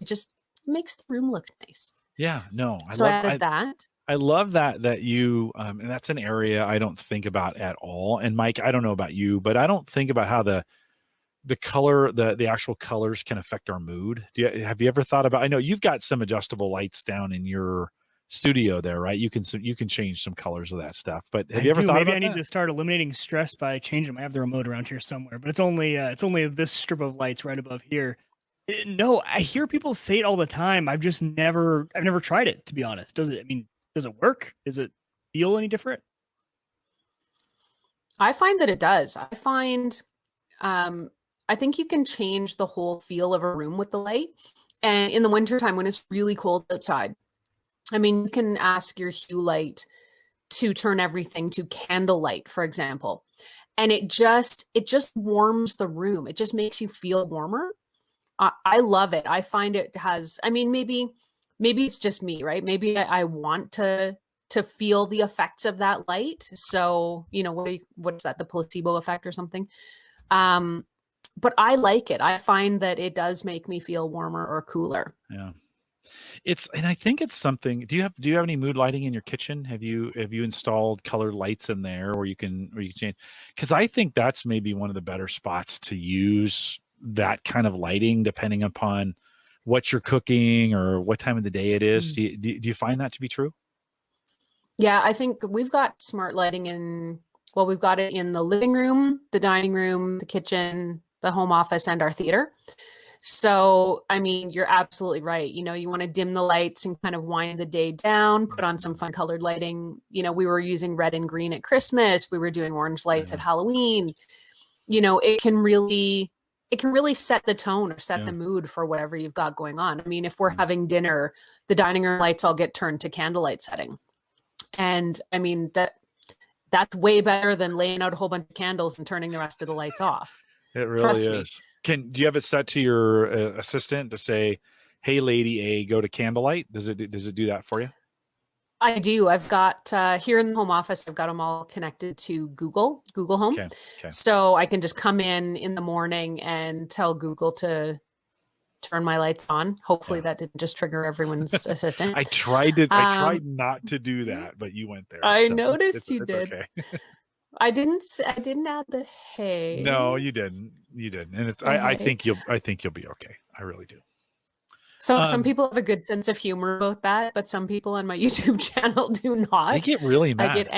makes the room look nice. Yeah, no, I added that. I love that you, and that's an area I don't think about at all. And Mike, I don't know about you, but I don't think about how the color, the actual colors can affect our mood. Have you ever thought about? I know you've got some adjustable lights down in your studio there, right? You can change some colors of that stuff. But have you ever thought about? Maybe I need to start eliminating stress by changing them. I have the remote around here somewhere, but it's only this strip of lights right above here. No, I hear people say it all the time. I've never tried it, to be honest. Does it work? Does it feel any different? I find that it does. I think you can change the whole feel of a room with the light. And in the wintertime, when it's really cold outside, I mean, you can ask your Hue light to turn everything to candlelight, for example. And it just warms the room. It just makes you feel warmer. I love it. I find it has, I mean, maybe it's just me, right? Maybe I want to feel the effects of that light. So, you know, what's that? The placebo effect or something. But I like it. I find that it does make me feel warmer or cooler. Yeah. And I think it's something. Do you have any mood lighting in your kitchen? Have you installed colored lights in there where you can change? Because I think that's maybe one of the better spots to use that kind of lighting, depending upon what you're cooking or what time of the day it is. Do you find that to be true? Yeah, I think we've got smart lighting we've got it in the living room, the dining room, the kitchen, the home office, and our theater. So, I mean, you're absolutely right. You know, you want to dim the lights and kind of wind the day down, put on some fun colored lighting. You know, we were using red and green at Christmas. We were doing orange lights at Halloween. You know, it can really set the tone or set the mood for whatever you've got going on. I mean, if we're having dinner, the dining room lights all get turned to candlelight setting. And I mean, that's way better than laying out a whole bunch of candles and turning the rest of the lights off. It really is. Do you have it set to your assistant to say, "Hey, Lady A, go to candlelight"? Does it do that for you? I do. I've got here in the home office, I've got them all connected to Google Home. Okay. So I can just come in the morning and tell Google to turn my lights on. Hopefully that didn't just trigger everyone's assistant. I tried not to do that, but you went there. I noticed you it's did. Okay. I didn't add the hey. No, you didn't. And it's I think you'll be okay. I really do. So some people have a good sense of humor about that, but some people on my YouTube channel do not. I get really mad.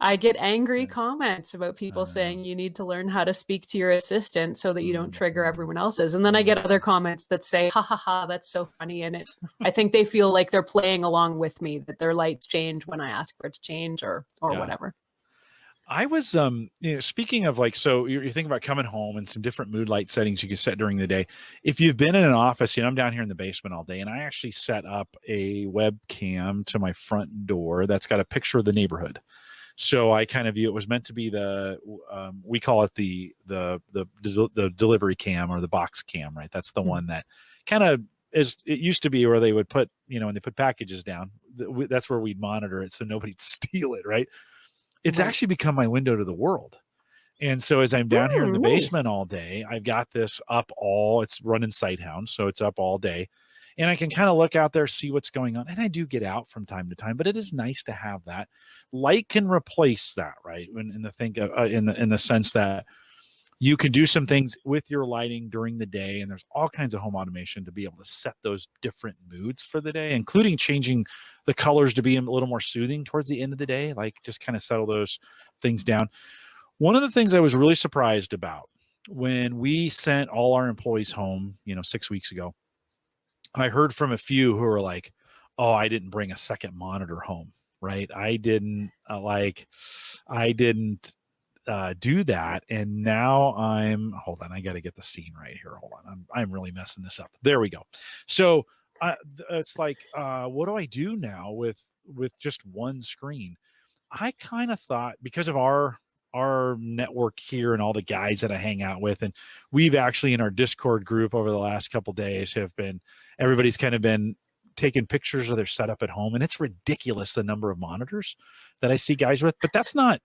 I get angry comments about people saying you need to learn how to speak to your assistant so that you don't trigger everyone else's. And then I get other comments that say, ha ha ha, that's so funny. And I think they feel like they're playing along with me, that their lights change when I ask for it to change or whatever. I was, speaking of so you're thinking about coming home and some different mood light settings you can set during the day. If you've been in an office, I'm down here in the basement all day, and I actually set up a webcam to my front door that's got a picture of the neighborhood. So I kind of view it was meant to be we call it the delivery cam or the box cam, right? That's the one that kind of as it used to be where they would put, when they put packages down, that's where we'd monitor it so nobody'd steal it, right? It's actually become my window to the world. And so as I'm down here in the basement all day, I've got this up it's running Sighthound, so it's up all day. And I can kind of look out there, see what's going on. And I do get out from time to time, but it is nice to have that. Light can replace that, right? In the sense that you can do some things with your lighting during the day, and there's all kinds of home automation to be able to set those different moods for the day, including changing the colors to be a little more soothing towards the end of the day, like just kind of settle those things down. One of the things I was really surprised about when we sent all our employees home, 6 weeks ago, I heard from a few who were like, "Oh, I didn't bring a second monitor home, right? I didn't do that." And now hold on, I got to get the scene right here. Hold on. I'm really messing this up. There we go. So it's like, what do I do now with just one screen? I kind of thought, because of our network here and all the guys that I hang out with, and we've actually in our Discord group over the last couple of days everybody's kind of been taking pictures of their setup at home, and it's ridiculous the number of monitors that I see guys with, but that's not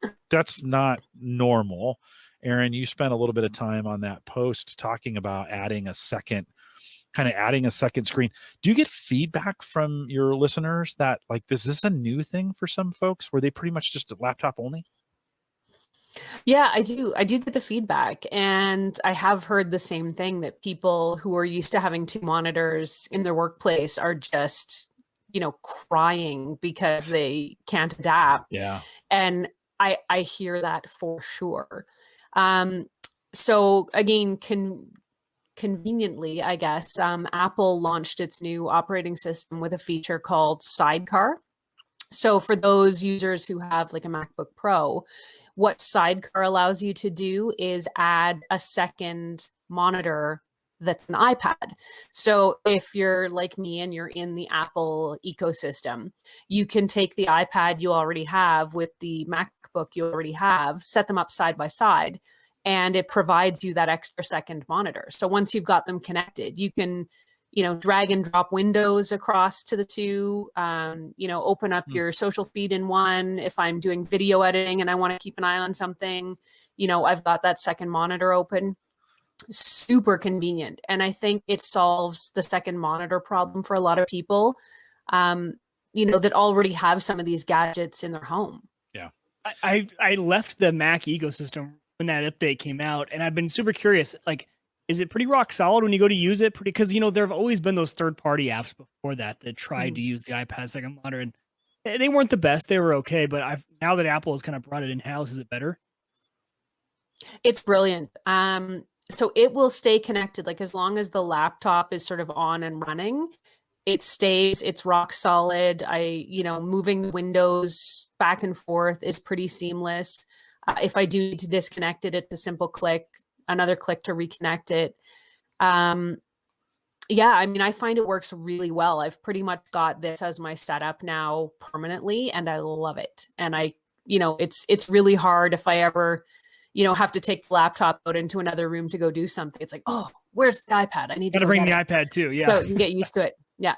normal. Erin, you spent a little bit of time on that post talking about adding a second screen. Do you get feedback from your listeners that, like, is this a new thing for some folks? Were they pretty much just a laptop only? Yeah, I do get the feedback, and I have heard the same thing, that people who are used to having two monitors in their workplace are just, crying because they can't adapt. Yeah. And I hear that for sure. So again, conveniently, I guess, Apple launched its new operating system with a feature called Sidecar. So for those users who have like a MacBook Pro, what Sidecar allows you to do is add a second monitor that's an iPad. So if you're like me and you're in the Apple ecosystem, you can take the iPad you already have with the MacBook you already have, set them up side by side, and it provides you that extra second monitor. So once you've got them connected, you can drag and drop windows across to the two, open up your social feed in one. If I'm doing video editing and I want to keep an eye on something, I've got that second monitor open. Super convenient. And I think it solves the second monitor problem for a lot of people, that already have some of these gadgets in their home. Yeah. I left the Mac ecosystem when that update came out, and I've been super curious, like, is it pretty rock solid when you go to use it? Because, there have always been those third-party apps before that tried to use the iPad second monitor, and they weren't the best. They were okay, but now that Apple has kind of brought it in-house, is it better? It's brilliant. So it will stay connected. Like, as long as the laptop is sort of on and running, it's rock solid. Moving the windows back and forth is pretty seamless. If I do need to disconnect it, it's a simple click, another click to reconnect it. I find it works really well. I've pretty much got this as my setup now permanently, and I love it. And it's really hard if I ever, have to take the laptop out into another room to go do something. It's like, oh, where's the iPad? I need to bring the iPad too. Yeah. So you can get used to it. Yeah.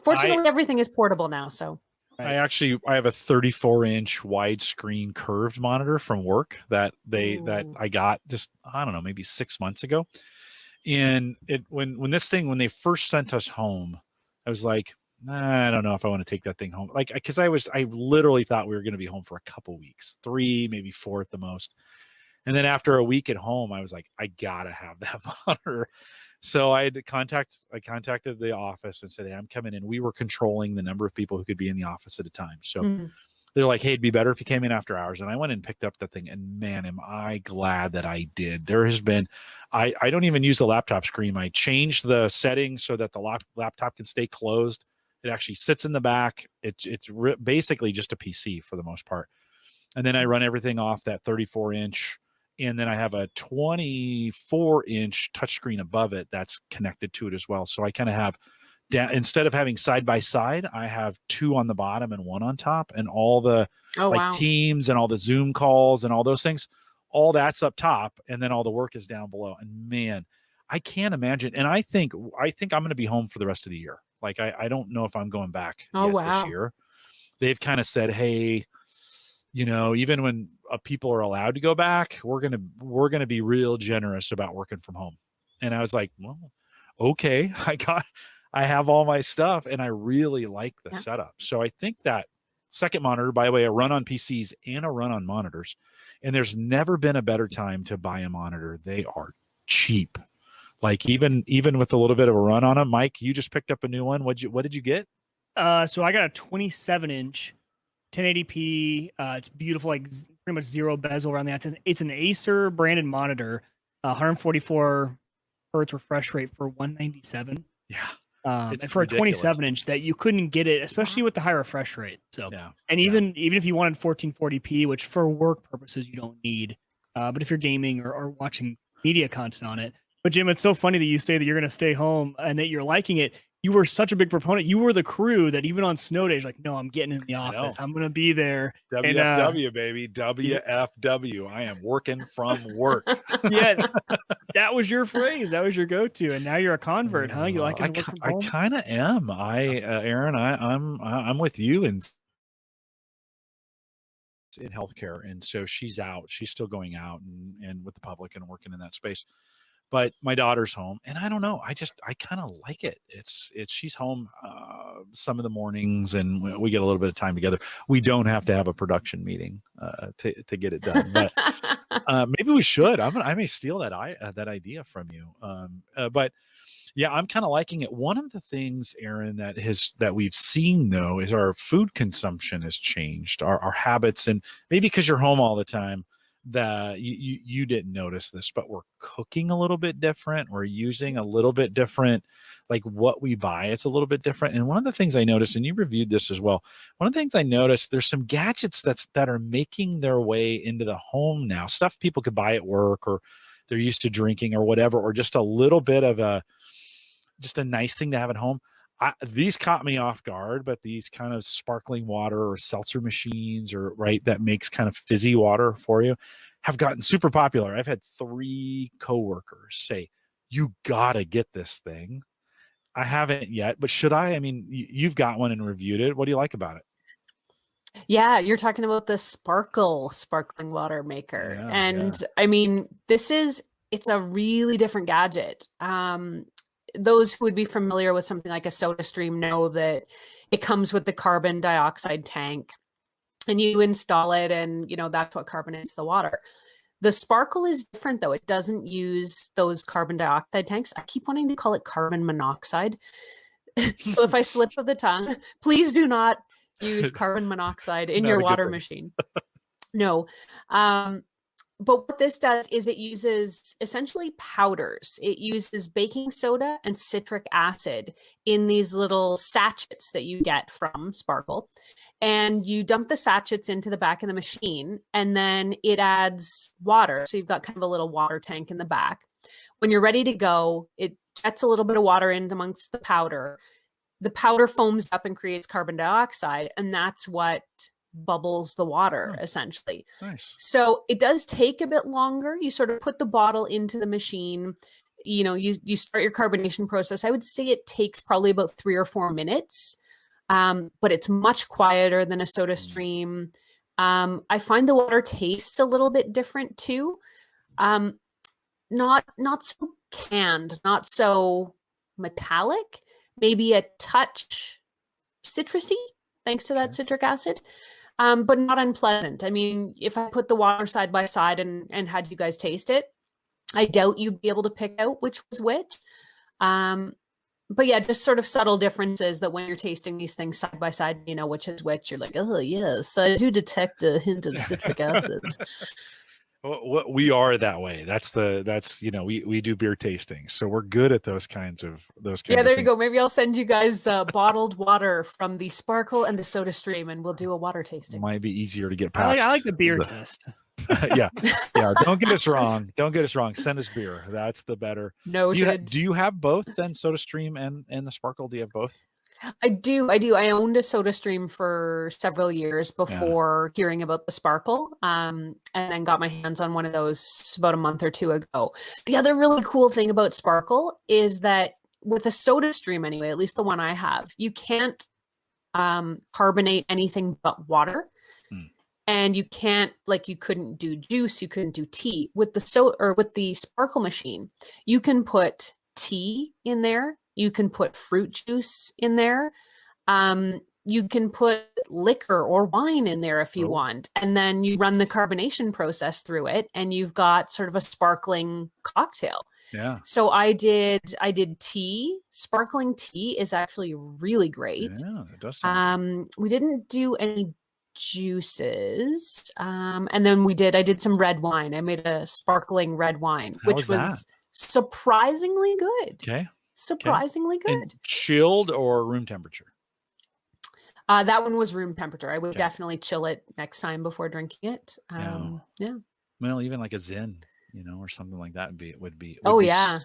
Fortunately, everything is portable now. So I have a 34-inch widescreen curved monitor from work that I got just, I don't know, maybe 6 months ago. And when they first sent us home, I was like, I don't know if I want to take that thing home. Like, because I literally thought we were going to be home for a couple weeks, 3, maybe 4 at the most. And then after a week at home, I was like, I gotta have that monitor. So I contacted the office and said, hey, I'm coming in. We were controlling the number of people who could be in the office at a time. So they're like, hey, it'd be better if you came in after hours. And I went and picked up that thing, and man, am I glad that I did. There has been, I don't even use the laptop screen. I changed the settings so that the laptop can stay closed. It actually sits in the back. It's basically just a PC for the most part. And then I run everything off that 34-inch. And then I have a 24-inch touchscreen above it that's connected to it as well. So I kind of have, instead of having side by side, I have 2 on the bottom and 1 on top, and all the Teams and all the Zoom calls and all those things, all that's up top, and then all the work is down below. And man, I can't imagine. And I think I'm going to be home for the rest of the year. Like, I don't know if I'm going back Oh, yet wow. this year. They've kind of said, hey, you know, even when people are allowed to go back, we're gonna be real generous about working from home. And I was like, well, okay, I have all my stuff, and I really like the setup. So I think that second monitor, by the way, a run on PCs and a run on monitors, and there's never been a better time to buy a monitor. They are cheap. Like even with a little bit of a run on them. Mike, you just picked up a new one. What did you get? So I got a 27-inch 1080p. It's beautiful, like pretty much zero bezel around the outside. It's an Acer branded monitor, 144 hertz refresh rate for 197. Yeah. And for ridiculous. A 27-inch that you couldn't get it, especially with the high refresh rate. So, and even if you wanted 1440p, which for work purposes you don't need, but if you're gaming or watching media content on it. But Jim, it's so funny that you say that you're going to stay home and that you're liking it. You were such a big proponent. You were the crew that even on snow days, like, no, I'm getting in the office. I'm going to be there. WFW, baby. WFW. I am working from work. Yeah, that was your phrase. That was your go-to. And now you're a convert, huh? You like it to work from home? I kind of am. Erin, I'm with you in healthcare. And so she's out. She's still going out and with the public and working in that space. But my daughter's home, and I don't know. I kind of like it. She's home some of the mornings, and we get a little bit of time together. We don't have to have a production meeting to get it done. But maybe we should. I may steal that idea from you. But yeah, I'm kind of liking it. One of the things, Erin, that we've seen though is our food consumption has changed, our habits, and maybe because you're home all the time. That you didn't notice this, but we're cooking a little bit different. We're using a little bit different, like what we buy. It's a little bit different. And one of the things I noticed, and you reviewed this as well, one of the things I noticed, there's some gadgets that are making their way into the home now. Stuff people could buy at work, or they're used to drinking, or whatever, or just a little bit of just a nice thing to have at home. These caught me off guard, but these kind of sparkling water or seltzer machines, or that makes kind of fizzy water for you, have gotten super popular. I've had 3 coworkers say, "You gotta get this thing." I haven't yet, but should I? I mean, you've got one and reviewed it. What do you like about it? Yeah, you're talking about the sparkling water maker, I mean, it's a really different gadget. Those who would be familiar with something like a SodaStream know that it comes with the carbon dioxide tank, and you install it, and that's what carbonates the water. The Sparkle is different though. It doesn't use those carbon dioxide tanks. I keep wanting to call it carbon monoxide. So if I slip of the tongue, please do not use carbon monoxide in your water machine. No. But what this does is it uses essentially powders. It uses baking soda and citric acid in these little sachets that you get from Sparkle. And you dump the sachets into the back of the machine, and then it adds water. So you've got kind of a little water tank in the back. When you're ready to go, it jets a little bit of water in amongst the powder. The powder foams up and creates carbon dioxide, and that's what bubbles the water, essentially. Nice. So it does take a bit longer. You sort of put the bottle into the machine, you start your carbonation process. I would say it takes probably about 3 or 4 minutes, but it's much quieter than a SodaStream. I find the water tastes a little bit different too. Not so canned, not so metallic, maybe a touch citrusy, thanks to that citric acid. But not unpleasant. I mean, if I put the water side by side and had you guys taste it, I doubt you'd be able to pick out which was which. But yeah, just sort of subtle differences that when you're tasting these things side by side, which is which. You're like, oh yes, I do detect a hint of citric acid. We are that way. We do beer tasting, so we're good at those kinds of Yeah, there you go. Maybe I'll send you guys bottled water from the Sparkle and the SodaStream, and we'll do a water tasting. Might be easier to get past. I like the beer test. yeah. Don't get us wrong. Send us beer. That's the better. No. Do you have both then, SodaStream and the Sparkle? Do you have both? I do. I owned a SodaStream for several years before hearing about the Sparkle, and then got my hands on one of those about a month or two ago. The other really cool thing about Sparkle is that with a SodaStream anyway, at least the one I have, you can't carbonate anything but water. And you can't, like, you couldn't do juice, you couldn't do tea. With the Sparkle machine, you can put tea in there, you can put fruit juice in there, you can put liquor or wine in there if you want, and then you run the carbonation process through it, and you've got sort of a sparkling cocktail. Yeah. So I did tea. Sparkling tea is actually really great. Yeah, it does sound We didn't do any juices, and then I did some red wine. I made a sparkling red wine, which was surprisingly good. Okay. Surprisingly good. And chilled or room temperature? That one was room temperature. I would definitely chill it next time before drinking it. Yeah. Well, even like a Zen, or something like that would be. Yeah.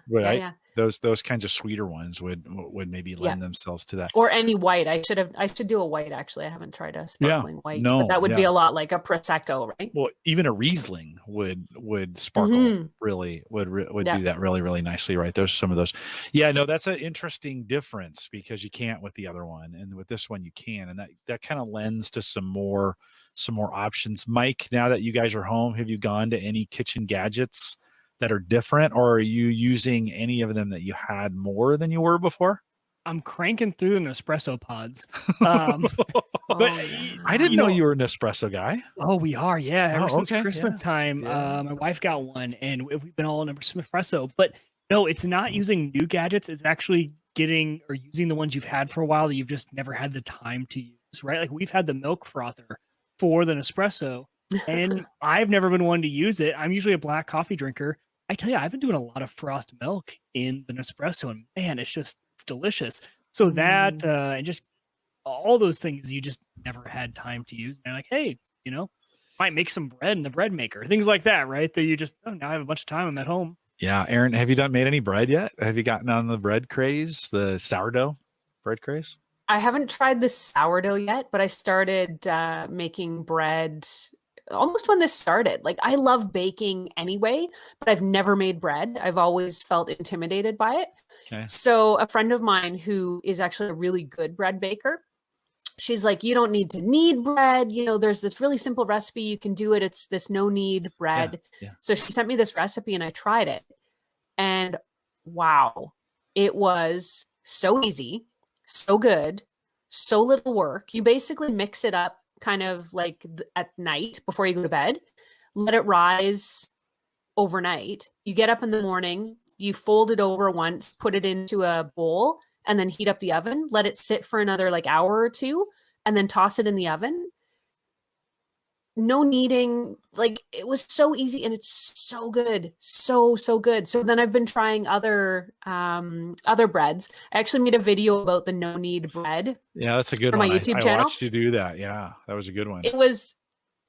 Those kinds of sweeter ones would maybe lend themselves to that. Or any white. I should do a white, actually. I haven't tried a sparkling white, but that would be a lot like a Prosecco, right? Well, even a Riesling would sparkle really would do that really, really nicely, right? There's some of those. Yeah, no, that's an interesting difference because you can't with the other one, and with this one you can, and that kind of lends to some more options. Mike, now that you guys are home, have you gone to any kitchen gadgets that are different, or are you using any of them that you had more than you were before? I'm cranking through the Nespresso pods. But I didn't know you were an espresso guy. Oh, we are. Yeah. Ever since Christmas time, Yeah. my wife got one and we've been all in espresso, but no, it's not using new gadgets. It's actually getting or using the ones you've had for a while that you've just never had the time to use, right? Like we've had the milk frother for the Nespresso and I've never been one to use it. I'm usually a black coffee drinker. I tell you, I've been doing a lot of frost milk in the Nespresso, and man, it's delicious. So that and just all those things you just never had time to use. And they're like, hey, might make some bread in the bread maker, things like that, right? That you just now I have a bunch of time. I'm at home. Yeah, Erin, have you made any bread yet? Have you gotten on the bread craze, the sourdough bread craze? I haven't tried the sourdough yet, but I started making bread almost when this started. Like I love baking anyway, but I've never made bread. I've always felt intimidated by it. Okay. So a friend of mine who is actually a really good bread baker, she's like, you don't need to knead bread. There's this really simple recipe. You can do it. It's this no knead bread. Yeah. So she sent me this recipe and I tried it. And wow, it was so easy, so good, so little work. You basically mix it up kind of like at night before you go to bed, let it rise overnight. You get up in the morning, you fold it over once, put it into a bowl, and then heat up the oven, let it sit for another hour or two, and then toss it in the oven. No kneading, it was so easy and it's so good. So good. So then I've been trying other breads. I actually made a video about the no knead bread. Yeah, that's a good one. My YouTube channel. I watched you do that. Yeah, that was a good one. It was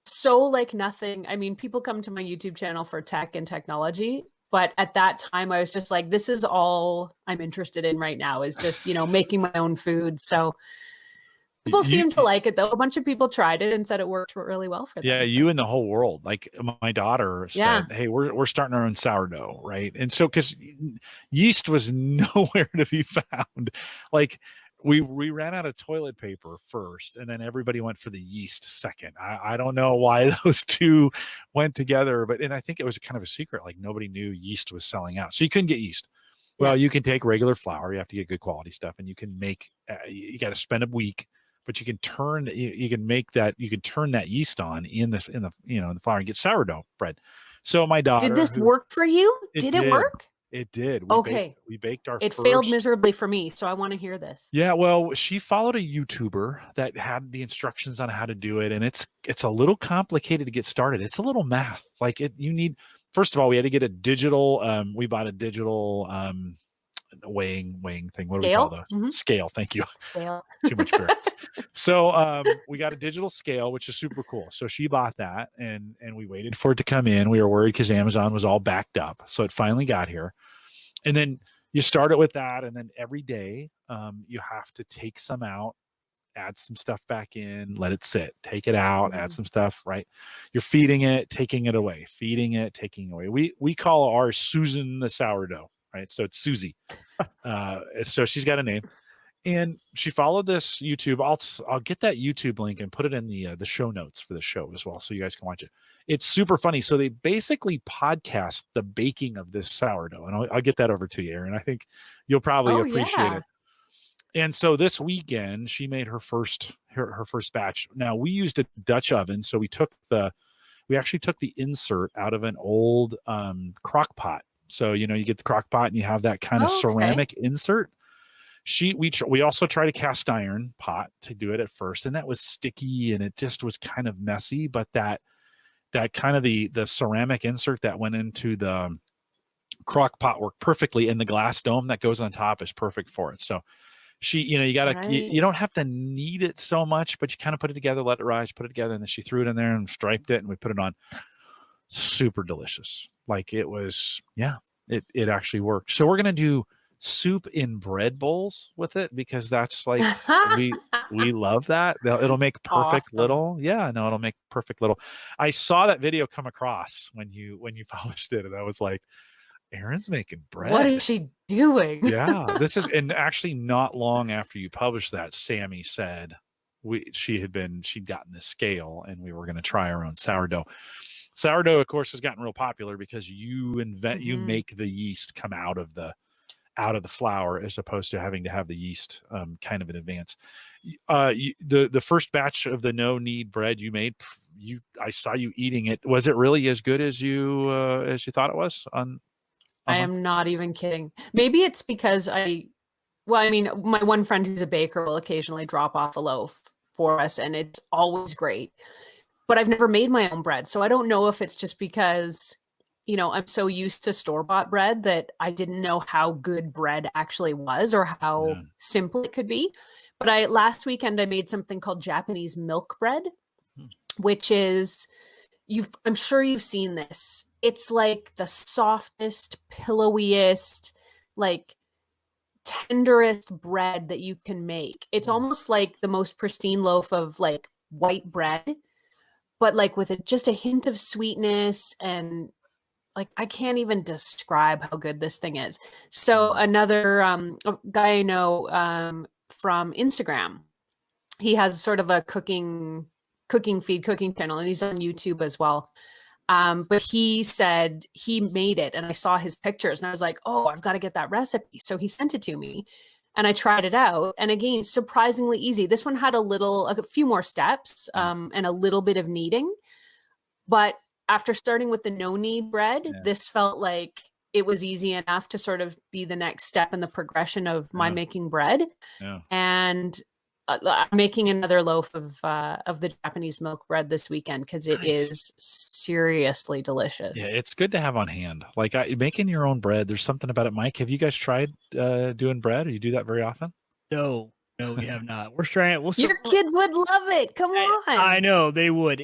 so like nothing. I mean, people come to my YouTube channel for tech and technology, but at that time I was just like, this is all I'm interested in right now is just, making my own food. So people seem to like it though. A bunch of people tried it and said it worked really well for them. Yeah, you and the whole world. Like my daughter said, hey, we're starting our own sourdough, right? And so because yeast was nowhere to be found. Like we ran out of toilet paper first, and then everybody went for the yeast second. I don't know why those two went together, and I think it was kind of a secret. Like nobody knew yeast was selling out. So you couldn't get yeast. Well, you can take regular flour. You have to get good quality stuff, and you can make, you got to spend a week. But you can turn that yeast on in the flour and get sourdough bread. So my daughter, did this work for you? Did it work? It did. We baked our. It failed miserably for me, so I want to hear this. Yeah, well, she followed a YouTuber that had the instructions on how to do it, and it's a little complicated to get started. It's a little math. You need. First of all, we had to get a digital. We bought a digital. Weighing thing. What do we call those? Mm-hmm. Scale. Thank you. Scale. Too much beer. So we got a digital scale, which is super cool. So she bought that, and we waited for it to come in. We were worried because Amazon was all backed up. So it finally got here. And then, you start it with that, and then every day you have to take some out, add some stuff back in, let it sit, take it out, add some stuff, right? You're feeding it, taking it away, feeding it, taking it away. We call ours Susan the sourdough, right? So it's Susie. So she's got a name. And she followed this YouTube. I'll get that YouTube link and put it in the show notes for the show as well, so you guys can watch it. It's super funny. So they basically podcast the baking of this sourdough, and I'll get that over to you, Erin. I think you'll probably appreciate it. And so this weekend, she made her first batch. Now we used a Dutch oven, so we actually took the insert out of an old crock pot. So you get the crock pot and you have that kind of ceramic insert. We also tried a cast iron pot to do it at first, and that was sticky and it just was kind of messy. But that kind of the ceramic insert that went into the crock pot worked perfectly, and the glass dome that goes on top is perfect for it. So you gotta you don't have to knead it so much, but you kind of put it together, let it rise, put it together, and then she threw it in there and striped it, and we put it on. Super delicious. Like it was, it actually worked. So we're gonna do soup in bread bowls with it, because that's like we love that. It'll make perfect little it'll make perfect little. I saw that video come across when you published it, and I was like, Erin's making bread. What is she doing? This is, and actually not long after you published that, Sammy said she'd gotten the scale and we were going to try our own sourdough. Sourdough, of course, has gotten real popular because you make the yeast come out of the flour, as opposed to having to have the yeast kind of in advance. The first batch of the no knead bread you made, I saw you eating it. Was it really as good as you thought it was? I am not even kidding. Maybe it's because my one friend who's a baker will occasionally drop off a loaf for us, and it's always great. But I've never made my own bread, so I don't know if it's just because I'm so used to store-bought bread that I didn't know how good bread actually was, or how simple it could be. But last weekend I made something called Japanese milk bread, which is, I'm sure you've seen this. It's like the softest, pillowiest, like tenderest bread that you can make. It's almost like the most pristine loaf of like white bread, but like with just a hint of sweetness, and like I can't even describe how good this thing is. So another guy I know from Instagram, he has sort of a cooking channel, and he's on YouTube as well. But he said he made it, and I saw his pictures, and I was like, oh, I've got to get that recipe. So he sent it to me, and I tried it out. And again, surprisingly easy. This one had a few more steps, and a little bit of kneading. But after starting with the no knead bread, this felt like it was easy enough to sort of be the next step in the progression of my making bread. And I'm making another loaf of the Japanese milk bread this weekend, because it is seriously delicious. Yeah, it's good to have on hand. Like making your own bread, there's something about it. Mike, have you guys tried doing bread? Or you do that very often? No, we have not. We're trying. Your kids would love it. Come on. I know they would.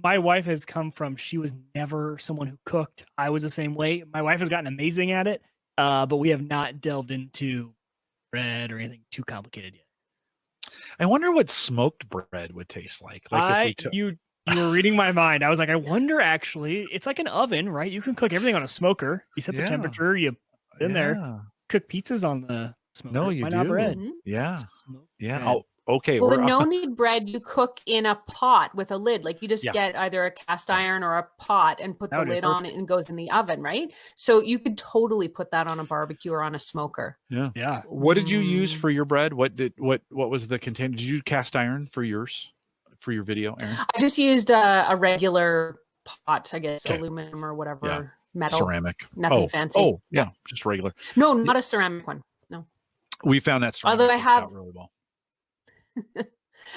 My wife has come from, she was never someone who cooked. I was the same way. My wife has gotten amazing at it, but we have not delved into bread or anything too complicated yet. I wonder what smoked bread would taste like. You were reading my mind. I was like, I wonder, actually, it's like an oven, right? You can cook everything on a smoker. You set the temperature, you put in there, cook pizzas on the smoker. No, you Why do. not bread? Yeah. Bread. Oh, okay. Well, the no knead bread you cook in a pot with a lid. Like you just get either a cast iron or a pot and put the lid on it, and it goes in the oven, right? So you could totally put that on a barbecue or on a smoker. Yeah. What did you use for your bread? What was the container? Did you cast iron for yours, for your video, Erin? I just used a regular pot, I guess, aluminum or whatever, metal, ceramic, nothing fancy. Oh, yeah, just regular. No, not a ceramic one. No. We found that ceramic although I have really well.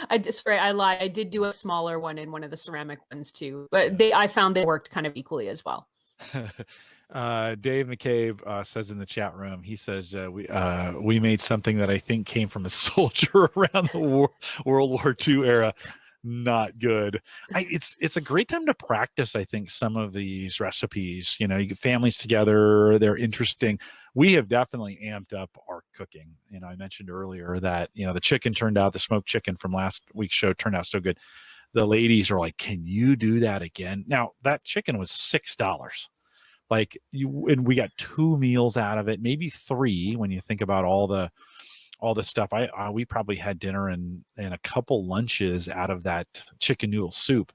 I lied. I did do a smaller one in one of the ceramic ones too, but I found they worked kind of equally as well. Dave McCabe says in the chat room, he says we made something that I think came from a soldier around the World War II era. Not good. It's a great time to practice, I think, some of these recipes. You get families together, they're interesting. we have definitely amped up our cooking. I mentioned earlier that, the smoked chicken from last week's show turned out so good. The ladies are like, can you do that again? Now that chicken was $6. And we got 2 meals out of it, maybe 3 when you think about all the stuff. We probably had dinner and a couple lunches out of that chicken noodle soup.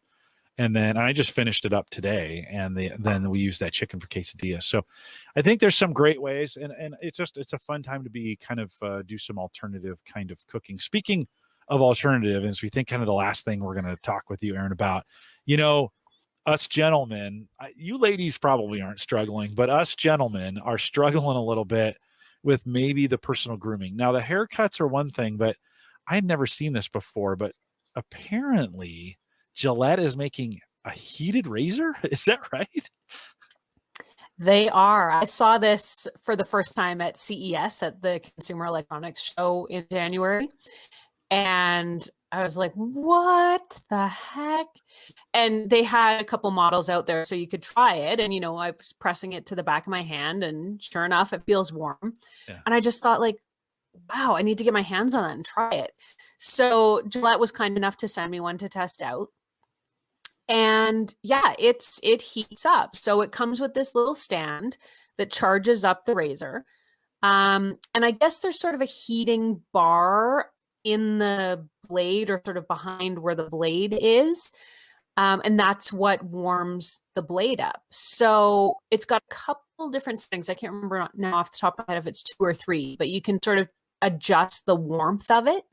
And then I just finished it up today, and then we used that chicken for quesadillas. So I think there's some great ways, and it's a fun time to be kind of do some alternative kind of cooking. Speaking of alternative, as we think kind of the last thing we're going to talk with you, Erin, about, us gentlemen, you ladies probably aren't struggling, but us gentlemen are struggling a little bit with maybe the personal grooming. Now the haircuts are one thing, but I had never seen this before, but apparently Gillette is making a heated razor. Is that right? They are. I saw this for the first time at CES, at the Consumer Electronics Show in January. And I was like, what the heck? And they had a couple models out there so you could try it. And, I was pressing it to the back of my hand, and sure enough, it feels warm. Yeah. And I just thought, like, wow, I need to get my hands on that and try it. So Gillette was kind enough to send me one to test out. And yeah, it heats up. So it comes with this little stand that charges up the razor. And I guess there's sort of a heating bar in the blade, or sort of behind where the blade is. And that's what warms the blade up. So it's got a couple different settings. I can't remember now off the top of my head if it's 2 or 3, but you can sort of adjust the warmth of it.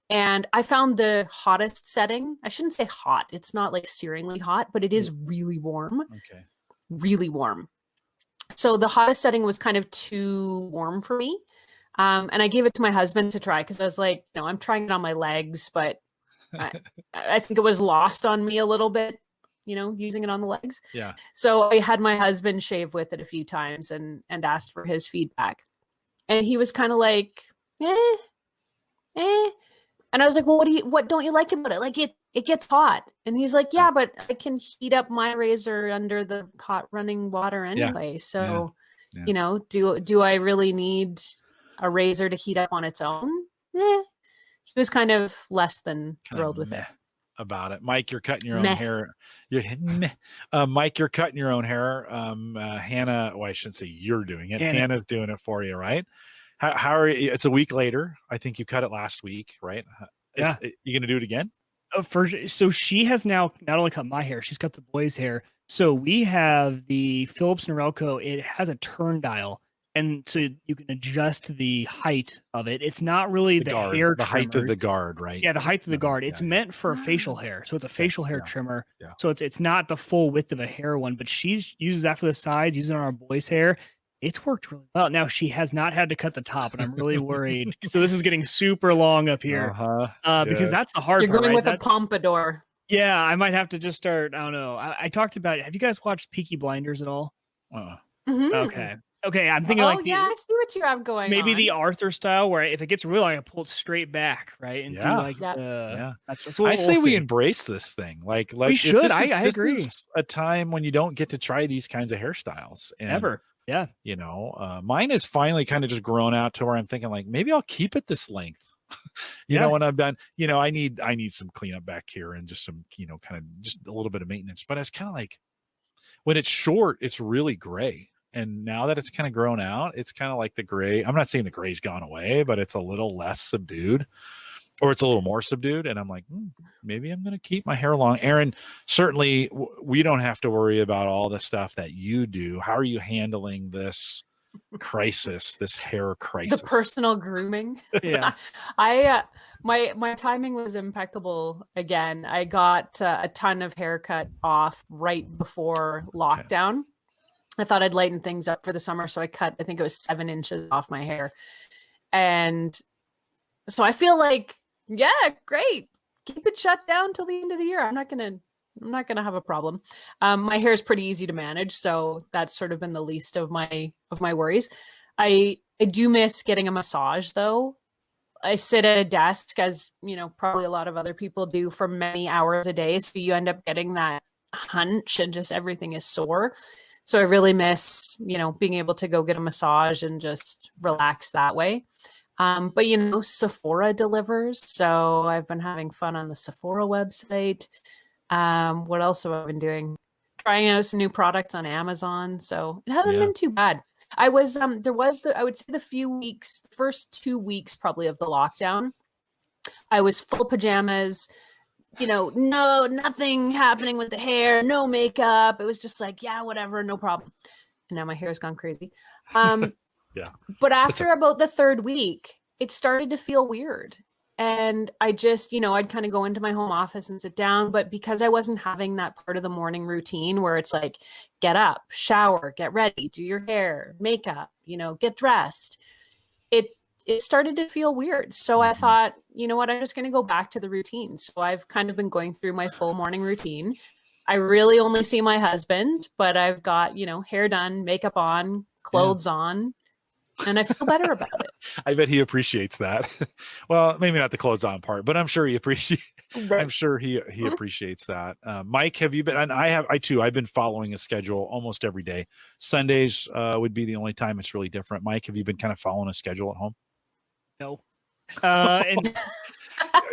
And I found the hottest setting, I shouldn't say hot, it's not like searingly hot, but it is really warm. Okay. Really warm. So the hottest setting was kind of too warm for me. And I gave it to my husband to try, because I was like, I'm trying it on my legs, but I think it was lost on me a little bit, using it on the legs. Yeah. So I had my husband shave with it a few times and asked for his feedback. And he was kind of like, eh. And I was like, well, what don't you like about it? Like it gets hot. And he's like, yeah, but I can heat up my razor under the hot running water anyway. Yeah. So, yeah. Do I really need a razor to heat up on its own? He was kind of less than thrilled with it. About it. Mike, you're cutting your own hair. Mike, you're cutting your own hair. Hannah, well, I shouldn't say you're doing it. Hannah's doing it for you, right? How are you? It's a week later. I think you cut it last week, right? Yeah. You going to do it again? So she has now not only cut my hair, she's cut the boys' hair. So we have the Philips Norelco. It has a turn dial, and so you can adjust the height of it. It's not really the guard, hair the height of the guard, right? Yeah, the height of the guard. It's meant for facial hair. So it's a facial hair trimmer. Yeah. So it's not the full width of a hair one, but she uses that for the sides, using it on our boys' hair. It's worked really well. Now she has not had to cut the top, and I'm really worried. So this is getting super long up here, because that's the hard part. You're going with a pompadour. Yeah, I might have to just start. I don't know. I talked about it. Have you guys watched Peaky Blinders at all? Mm-hmm. Okay. I'm thinking I see what you have going. Maybe on. The Arthur style, where if it gets real, I can pull it straight back, right? And do like That's I say we embrace this thing. Like we should. I agree. Is a time when you don't get to try these kinds of hairstyles ever. Yeah. Mine is finally kind of just grown out to where I'm thinking, like, maybe I'll keep it this length. When I'm done, I need some cleanup back here and just some, kind of just a little bit of maintenance. But it's kind of like, when it's short, it's really gray. And now that it's kind of grown out, it's kind of like the gray. I'm not saying the gray's gone away, but it's a little less subdued, or it's a little more subdued. And I'm like, maybe I'm going to keep my hair long. Erin, certainly we don't have to worry about all the stuff that you do. How are you handling this crisis, this hair crisis? The personal grooming. Yeah. My timing was impeccable again. I got a ton of haircut off right before lockdown. Okay. I thought I'd lighten things up for the summer, so I cut, I think it was 7 inches off my hair. And so I feel like, yeah, great. Keep it shut down till the end of the year. I'm not gonna have a problem. My hair is pretty easy to manage, so that's sort of been the least of my worries. I do miss getting a massage though. I sit at a desk, as probably a lot of other people do, for many hours a day, so you end up getting that hunch and just everything is sore. So I really miss, being able to go get a massage and just relax that way. But Sephora delivers. So I've been having fun on the Sephora website. What else have I been doing? Trying out some new products on Amazon. So it hasn't been too bad. I was, I would say the first 2 weeks probably of the lockdown, I was full pajamas, no, nothing happening with the hair, no makeup. It was just like, yeah, whatever, no problem. And now my hair has gone crazy. Yeah. But after about the third week, it started to feel weird. And I just, I'd kind of go into my home office and sit down. But because I wasn't having that part of the morning routine where it's like, get up, shower, get ready, do your hair, makeup, get dressed, it started to feel weird. So I thought, you know what, I'm just going to go back to the routine. So I've kind of been going through my full morning routine. I really only see my husband, but I've got, hair done, makeup on, clothes on, and I feel better about it. I bet he appreciates that. Well, maybe not the clothes on part, but I'm sure he appreciates. Right. I'm sure he appreciates that. Mike, have you been? And I too. I've been following a schedule almost every day. Sundays would be the only time it's really different. Mike, have you been kind of following a schedule at home? No. And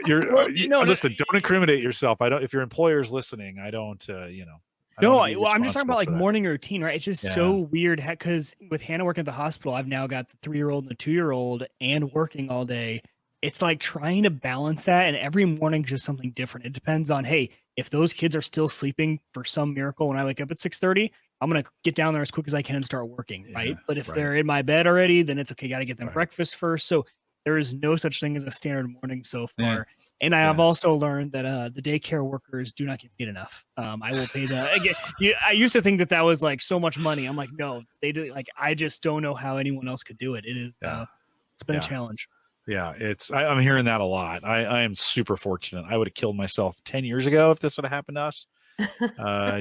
listen, don't incriminate yourself. I don't. If your employer is listening, I don't. I'm just talking about like morning routine, right? It's just so weird because with Hannah working at the hospital, I've now got the 3-year-old and the 2-year-old and working all day. It's like trying to balance that, and every morning just something different. It depends on, hey, if those kids are still sleeping for some miracle when I wake up at 6:30, I'm gonna get down there as quick as I can and start working, right? But if they're in my bed already, then it's okay. Got to get them breakfast first. So there is no such thing as a standard morning so far. Yeah. And I have also learned that the daycare workers do not get paid enough. I will pay I used to think that was like so much money. I'm like, no, they do. Like, I just don't know how anyone else could do it. It is, it's been a challenge. Yeah, I'm hearing that a lot. I am super fortunate. I would have killed myself 10 years ago if this would have happened to us.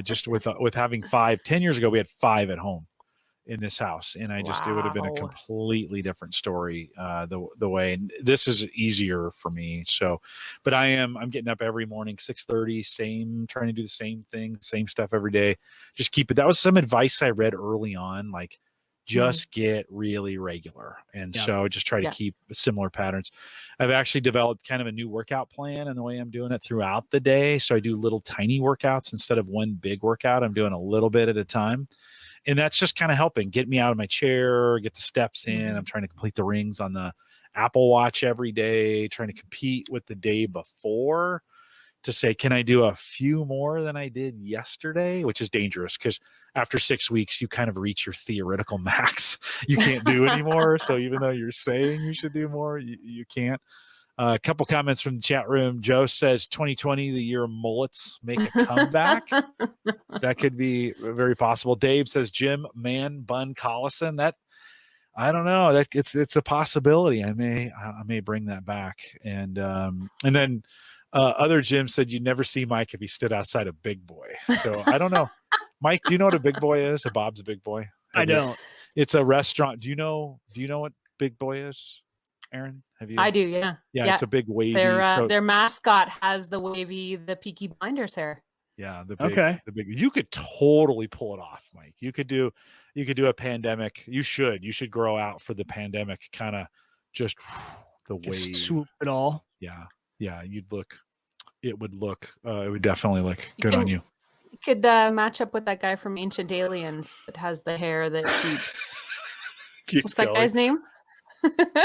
Just with having 10 years ago, we had 5 at home in this house, and it would have been a completely different story the way. And this is easier for me. So, but I'm getting up every morning 6:30, trying to do the same thing, same stuff every day. Just keep it. That was some advice I read early on, like just get really regular. And so just try to keep similar patterns. I've actually developed kind of a new workout plan, and the way I'm doing it throughout the day. So I do little tiny workouts instead of one big workout. I'm doing a little bit at a time. And that's just kind of helping get me out of my chair, get the steps in. I'm trying to complete the rings on the Apple Watch every day, trying to compete with the day before to say, can I do a few more than I did yesterday? Which is dangerous because after 6 weeks, you kind of reach your theoretical max. You can't do anymore. So even though you're saying you should do more, you can't. A couple comments from the chat room. Joe says 2020, the year of mullets make a comeback. That could be very possible. Dave says Jim Man Bun Collison. That I don't know. That it's a possibility. I may bring that back. And then other Jim said you never see Mike if he stood outside a Big Boy. So I don't know. Mike, do you know what a Big Boy is? A Bob's a Big Boy? I don't. It's a restaurant. Do you know what Big Boy is? Erin, have you? I do, yeah. Yeah, it's a big wavy. Their mascot has the Peaky Blinders hair. Yeah, the big. You could totally pull it off, Mike. You could do a pandemic. You should grow out for the pandemic, kind of just the wave. Swoop it all. Yeah. It would definitely look good on you. You could match up with that guy from Ancient Aliens that has the hair that keeps what's that guy's name?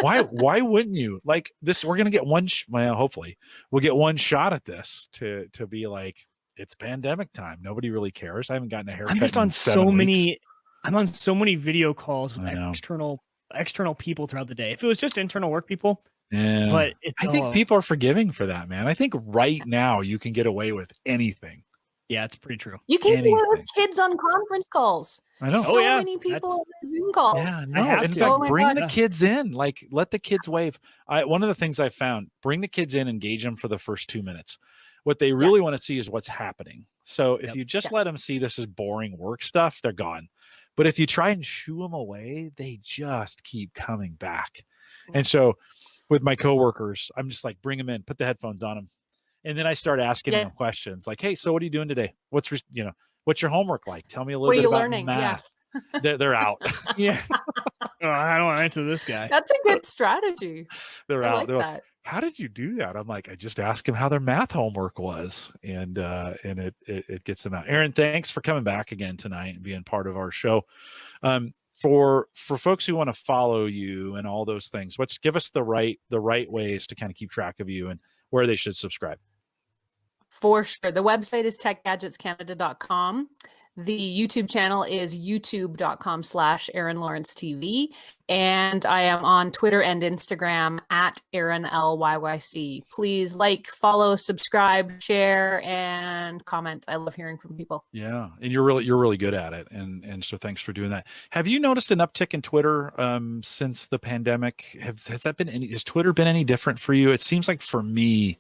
Why wouldn't you like this? We're gonna get hopefully we'll get one shot at this to be like, it's pandemic time. Nobody really cares. I haven't gotten a haircut. I'm just on so many video calls with external people throughout the day. If it was just internal work people, but I think people are forgiving for that, man. I think right now you can get away with anything. Yeah, it's pretty true. You can do it with kids on conference calls. I know. So many people on Zoom calls. Yeah, no. In fact, bring the kids in. Like, let the kids wave. One of the things I found: bring the kids in, engage them for the first 2 minutes. What they really want to see is what's happening. So if you just let them see this is boring work stuff, they're gone. But if you try and shoo them away, they just keep coming back. And so, with my coworkers, I'm just like, bring them in, put the headphones on them. And then I start asking them questions like, hey, so what are you doing today? What's your homework like? Tell me a What little are bit you about learning? math. They're out. Yeah. Oh, I don't want to answer this guy. That's a good strategy. They're I out. like They're like, that. how did you do that? I'm like, I just asked them how their math homework was, and it gets them out. Erin, thanks for coming back again tonight and being part of our show. For folks who want to follow you and all those things, give us the right ways to kind of keep track of you and where they should subscribe. For sure. The website is techgadgetscanada.com. The YouTube channel is youtube.com/Erin Lawrence TV. And I am on Twitter and Instagram at Erin LYYC. Please like, follow, subscribe, share, and comment. I love hearing from people. Yeah. And you're really good at it. And so thanks for doing that. Have you noticed an uptick in Twitter since the pandemic? Has Twitter been any different for you? It seems like for me,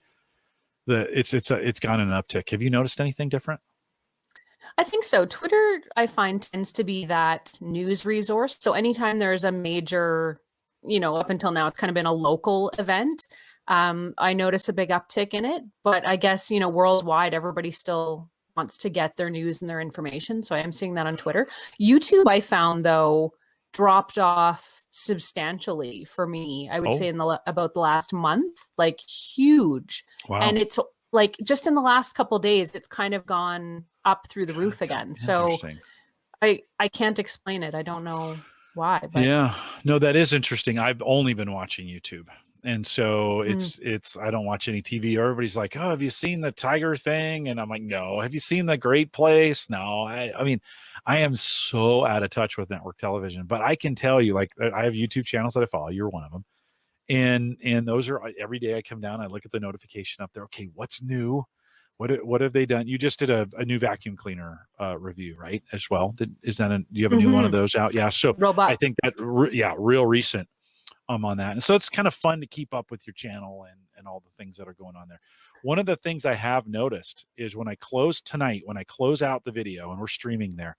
it's gone in an uptick. Have you noticed anything different? I think so. Twitter, I find, tends to be that news resource. So anytime there's a major, up until now, it's kind of been a local event. I notice a big uptick in it, but I guess, worldwide, everybody still wants to get their news and their information. So I am seeing that on Twitter. YouTube, I found, though, dropped off substantially for me. I would say about the last month, like huge. Wow. And it's like just in the last couple of days, it's kind of gone up through the roof again. So I can't explain it. I don't know why. But. Yeah, no, that is interesting. I've only been watching YouTube. And so it's I don't watch any TV. Everybody's like, oh, have you seen the tiger thing? And I'm like, no. Have you seen The Great Place? No. I mean, I am so out of touch with network television, but I can tell you, like, I have YouTube channels that I follow. You're one of them. And those are every day I come down, I look at the notification up there. Okay, what's new? What have they done? You just did a new vacuum cleaner review, right? As well. Do you have a new one of those out? Yeah. So Robot. I think that, real recent on that. And so it's kind of fun to keep up with your channel and all the things that are going on there. One of the things I have noticed is when I close out the video and we're streaming there,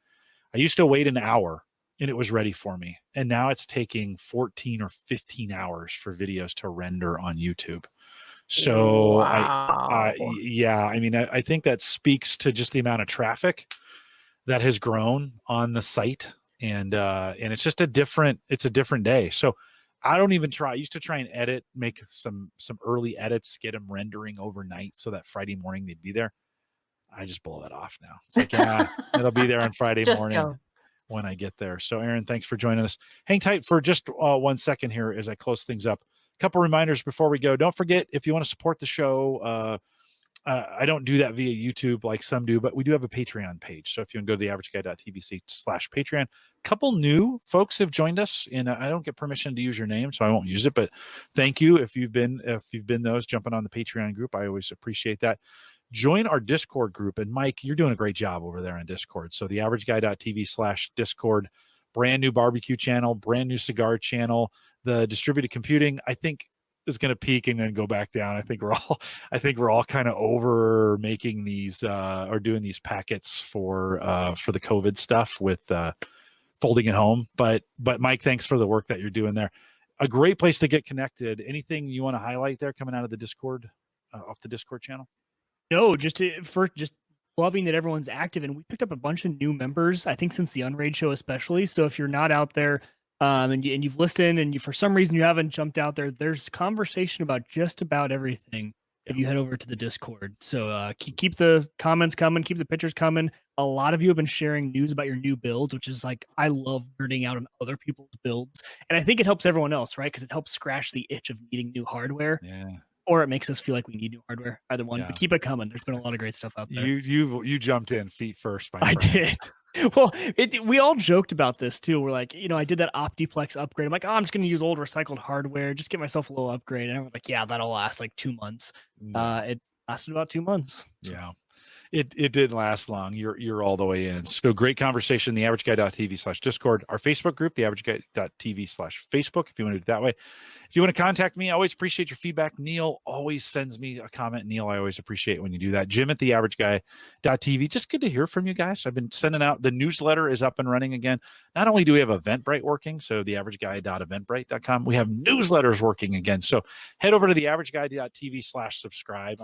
I used to wait an hour and it was ready for me. And now it's taking 14 or 15 hours for videos to render on YouTube. So wow. I think that speaks to just the amount of traffic that has grown on the site. And it's just a different day. So I don't even try. I used to try and edit, make some early edits, get them rendering overnight so that Friday morning they'd be there. I just blow that off now. It's like, it'll be there on Friday morning when I get there. So Erin, thanks for joining us. Hang tight for just 1 second here as I close things up. A couple reminders before we go. Don't forget, if you want to support the show, I don't do that via YouTube like some do, but we do have a Patreon page. So if you want to go to theaverageguy.tv/Patreon, a couple new folks have joined us, and I don't get permission to use your name, so I won't use it. But thank you if you've been those jumping on the Patreon group. I always appreciate that. Join our Discord group, and Mike, you're doing a great job over there on Discord. So theaverageguy.tv/Discord, brand new barbecue channel, brand new cigar channel. The distributed computing, I think, is going to peak and then go back down. I think we're all kind of over making these or doing these packets for the COVID stuff with folding at home. But Mike, thanks for the work that you're doing there. A great place to get connected. Anything you want to highlight there coming out of the Discord, off the Discord channel? No, just loving that everyone's active, and we picked up a bunch of new members, I think, since the Unraid show especially. So if you're not out there, and you've listened and for some reason you haven't jumped out there, there's conversation about just about everything if you head over to the Discord. So keep the comments coming, keep the pictures coming. A lot of you have been sharing news about your new builds, which is like, I love nerding out on other people's builds. And I think it helps everyone else, right? Because it helps scratch the itch of needing new hardware. Yeah. Or it makes us feel like we need new hardware. Either one. Yeah. But keep it coming. There's been a lot of great stuff out there. You jumped in feet first. I did. Well, we all joked about this too. We're like, I did that Optiplex upgrade. I'm like, I'm just going to use old recycled hardware, just get myself a little upgrade. And I was like, yeah, that'll last like 2 months. It lasted about 2 months. So. Yeah. It didn't last long. You're all the way in. So great conversation. theaverageguy.tv/Discord. Our Facebook group, theaverageguy.tv/Facebook, if you want to do it that way. If you want to contact me, I always appreciate your feedback. Neil always sends me a comment. Neil, I always appreciate when you do that. Jim at theaverageguy.tv. Just good to hear from you guys. I've been sending out. The newsletter is up and running again. Not only do we have Eventbrite working, so theaverageguy.eventbrite.com, we have newsletters working again. So head over to theaverageguy.tv/subscribe.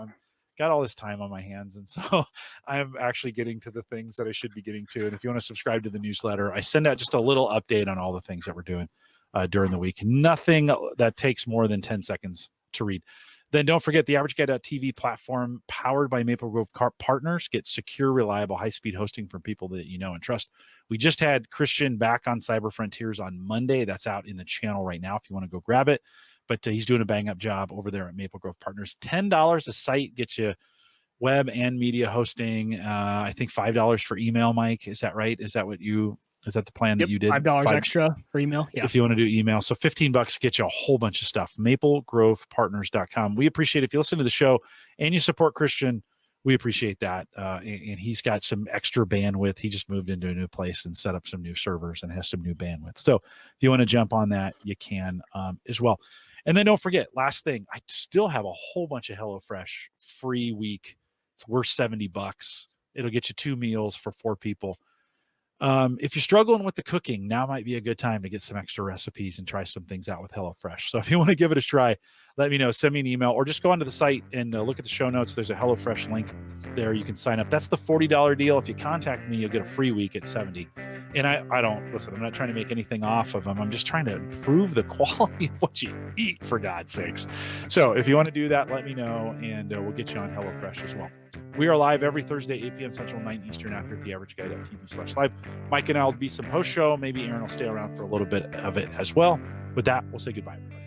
got all this time on my hands. And so I'm actually getting to the things that I should be getting to. And if you want to subscribe to the newsletter, I send out just a little update on all the things that we're doing during the week. Nothing that takes more than 10 seconds to read. Then don't forget the AverageGuy.tv platform powered by Maple Grove Partners. Get secure, reliable, high-speed hosting from people that you know and trust. We just had Christian back on Cyber Frontiers on Monday. That's out in the channel right now if you want to go grab it. But he's doing a bang-up job over there at Maple Grove Partners. $10 a site gets you web and media hosting. I think $5 for email, Mike. Is that right? Is that the plan that you did? $5 extra for email. Yeah. If you want to do email. So $15 gets you a whole bunch of stuff. MapleGrovePartners.com. We appreciate it. If you listen to the show and you support Christian, we appreciate that. And he's got some extra bandwidth. He just moved into a new place and set up some new servers and has some new bandwidth. So if you want to jump on that, you can as well. And then don't forget, last thing, I still have a whole bunch of HelloFresh free week. It's worth $70. It'll get you 2 meals for 4 people. If you're struggling with the cooking, now might be a good time to get some extra recipes and try some things out with HelloFresh. So if you want to give it a try, let me know. Send me an email or just go onto the site and look at the show notes. There's a HelloFresh link there. You can sign up. That's the $40 deal. If you contact me, you'll get a free week at $70. And I don't, listen, I'm not trying to make anything off of them. I'm just trying to improve the quality of what you eat, for God's sakes. So if you want to do that, let me know, and we'll get you on HelloFresh as well. We are live every Thursday, 8 p.m. Central, 9 Eastern, out here at the AverageGuy.tv/live. Mike and I will be some post show. Maybe Erin will stay around for a little bit of it as well. With that, we'll say goodbye, everybody.